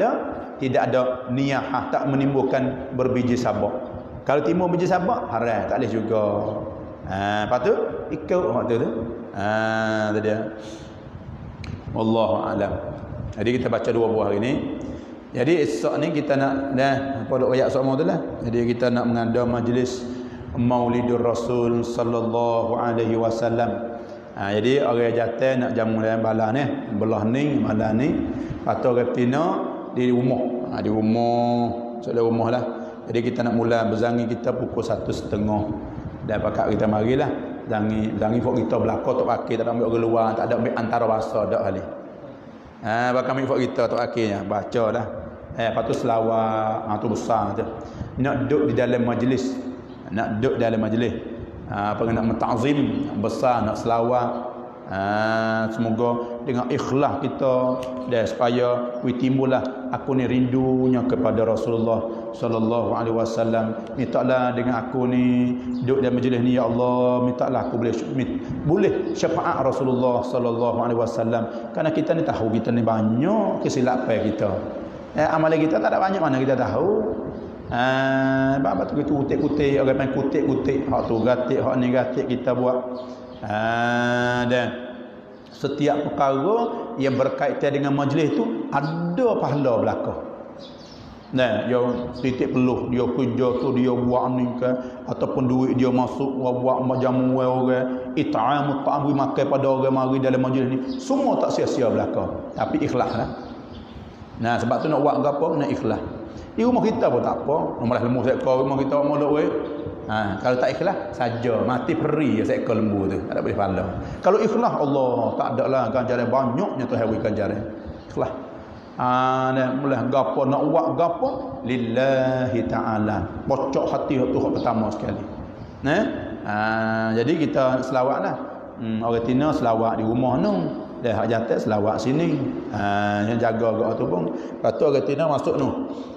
[SPEAKER 1] ada niyahah tak menimbulkan berbiji sabak. Kalau timbul biji sabak haram tak boleh juga. Lepas tu ikut waktu tu. Tu dia. Wallahu a'lam. Jadi kita baca dua buah hari ni. Jadi esok ni kita nak apa dok ayat semua tu lah. Jadi kita nak mengadakan majlis Maulidur Rasul sallallahu alaihi wasallam. Jadi orang jatuh nak jamu dalam balah ni, belah ni, malam ni, atau retina di rumah. Di rumah, sudah rumah lah. Jadi kita nak mula berzangi kita pukul 1:30. Dan pakak kita marilah zangi fok kita belakang tok pakai tak ambil orang luar, tak ada ambil antara bahasa dak kali. Bakal ambil fok kita tok pakainya bacalah. Lepas tu selawat, tu besar tu. Nak duduk di dalam majlis. Apa nak mentazim besar, nak selawat. Semoga dengan ikhlas kita dan supaya timbullah aku ni rindunya kepada Rasulullah sallallahu alaihi wasallam. Mintalah dengan aku ni duduk dalam majlis ni ya Allah, mintalah aku boleh syafaat Rasulullah sallallahu alaihi wasallam. Kerana kita ni tahu kita ni banyak kesilapan kita. Amalan kita tak ada banyak mana kita tahu. Bapak tu kutik-kutik, orang main kutik-kutik, hak tu gatik, hak ni gatik kita buat. Dan setiap perkara yang berkaitan dengan majlis tu ada pahala belaka. Nah, dia titik peluh, dia kerja tu dia buat ni ke, ataupun duit dia masuk buat jamu orang, it'amut ta'am makan pada orang mari dalam majlis ni, semua tak sia-sia belaka. Tapi ikhlaslah. Nah, sebab tu nak buat gapo nak ikhlas. Di rumah kita pun tak apa, malah lembu seekor rumah kita molek weh. Kalau tak ikhlas saja mati peri seekor lembu tu, tak boleh pahala. Kalau ikhlas Allah tak ada lah ganjaran banyaknya Tuhan beri ganjaran. Ikhlas. Mula gapo nak buat gapo lillahi taala. Bocok hati tu hak pertama sekali. Jadi kita selawatlah. Orang Tina selawat di rumah tu. Dah hak jatuh selawat sini. Yang jaga gak tu pun. Lepas tu orang Tina masuk tu.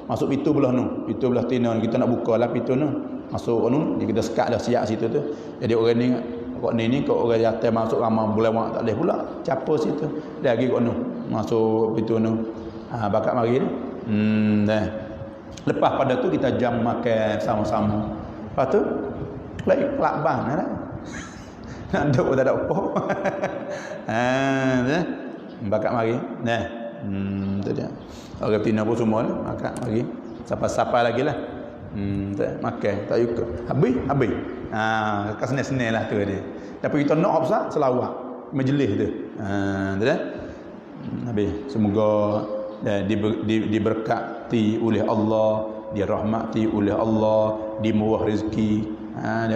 [SPEAKER 1] Masuk pintu belah tu. Pintu belah Tina kita nak buka lah pintu tu. Masuk tu, dia kita sekat dah siap situ tu. Jadi orang ni kok ni kok orang jatuh masuk ramai belawak tak boleh pula. Capa situ. Dia lagi kok tu. Masuk pintu tu. Bakat mari ni. Dah. Lepas pada tu kita jam makan sama-sama. Lepas tu kelak-kelak lah. Nak duduk pun tak ada apa. Bakat mari. Nah. Tu dia. Orang Tina pun semua lah. Bakat mari. Siapa-siapa lagi lah. Makan. Tak yuk. Habis. Kat senang-senang lah tu dia. Tapi kita nak apa selawat. Majlis tu. Tu dah. Habis. Semoga diberkati oleh Allah, dirahmati oleh Allah, dimurah rezeki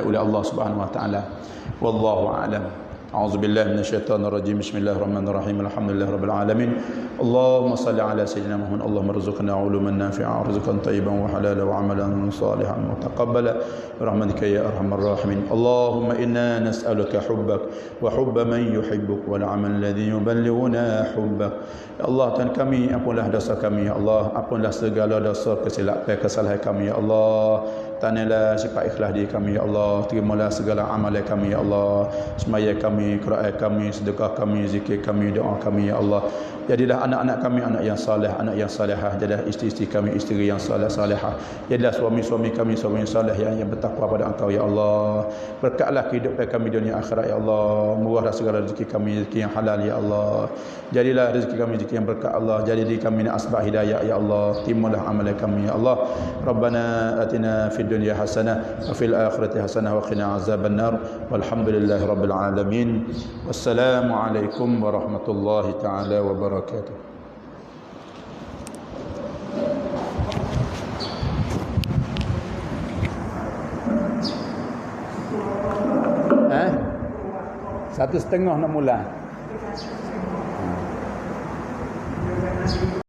[SPEAKER 1] oleh Allah Subhanahu wa taala. Wallahu a'lam. A'udzu billahi minasyaitonir rajim. Bismillahirrahmanirrahim. Alhamdulillahirabbil alamin. Allahumma shalli ala sayyidina Muhammad. Allahumma rzuqna uluman nafi'a, rizqan tayyiban wa halalan wa amalan salihan mutaqabbala birahmatika ya arhamar rahimin. Allahumma inna nas'aluka hubbak wa hubba man yuhibbuk wal 'amal alladhi yuballighuna hubbak. Ya Allah, Tuhan kami, ampunlah dosa kami ya Allah, ampunlah segala dosa kesilapan kesalahan kami ya Allah. Tanalah sifat ikhlas diri kami ya Allah. Terimalah segala amalan kami ya Allah. Semaya kami, qiraat kami, sedekah kami, zikir kami, doa kami ya Allah. Jadilah anak-anak kami anak yang saleh, anak yang salihah. Jadilah isteri-isteri kami isteri yang salihah. Jadilah suami-suami kami suami yang saleh yang bertakwa pada Engkau ya Allah. Berkatlah kehidupan kami dunia akhirat ya Allah. Murahlah segala rezeki kami, rezeki yang halal ya Allah. Jadilah rezeki kami rezeki yang berkat Allah. Jadi diri kami ni asbab hidayah ya Allah. Timalah amalan kami ya Allah. Rabbana atina fid dunya hasanah wa fil akhirati hasanah wa qina azabannar. Walhamdulillahi rabbil alamin. Wassalamu alaikum warahmatullahi taala wabarakatuh. Satu setengah nak mula.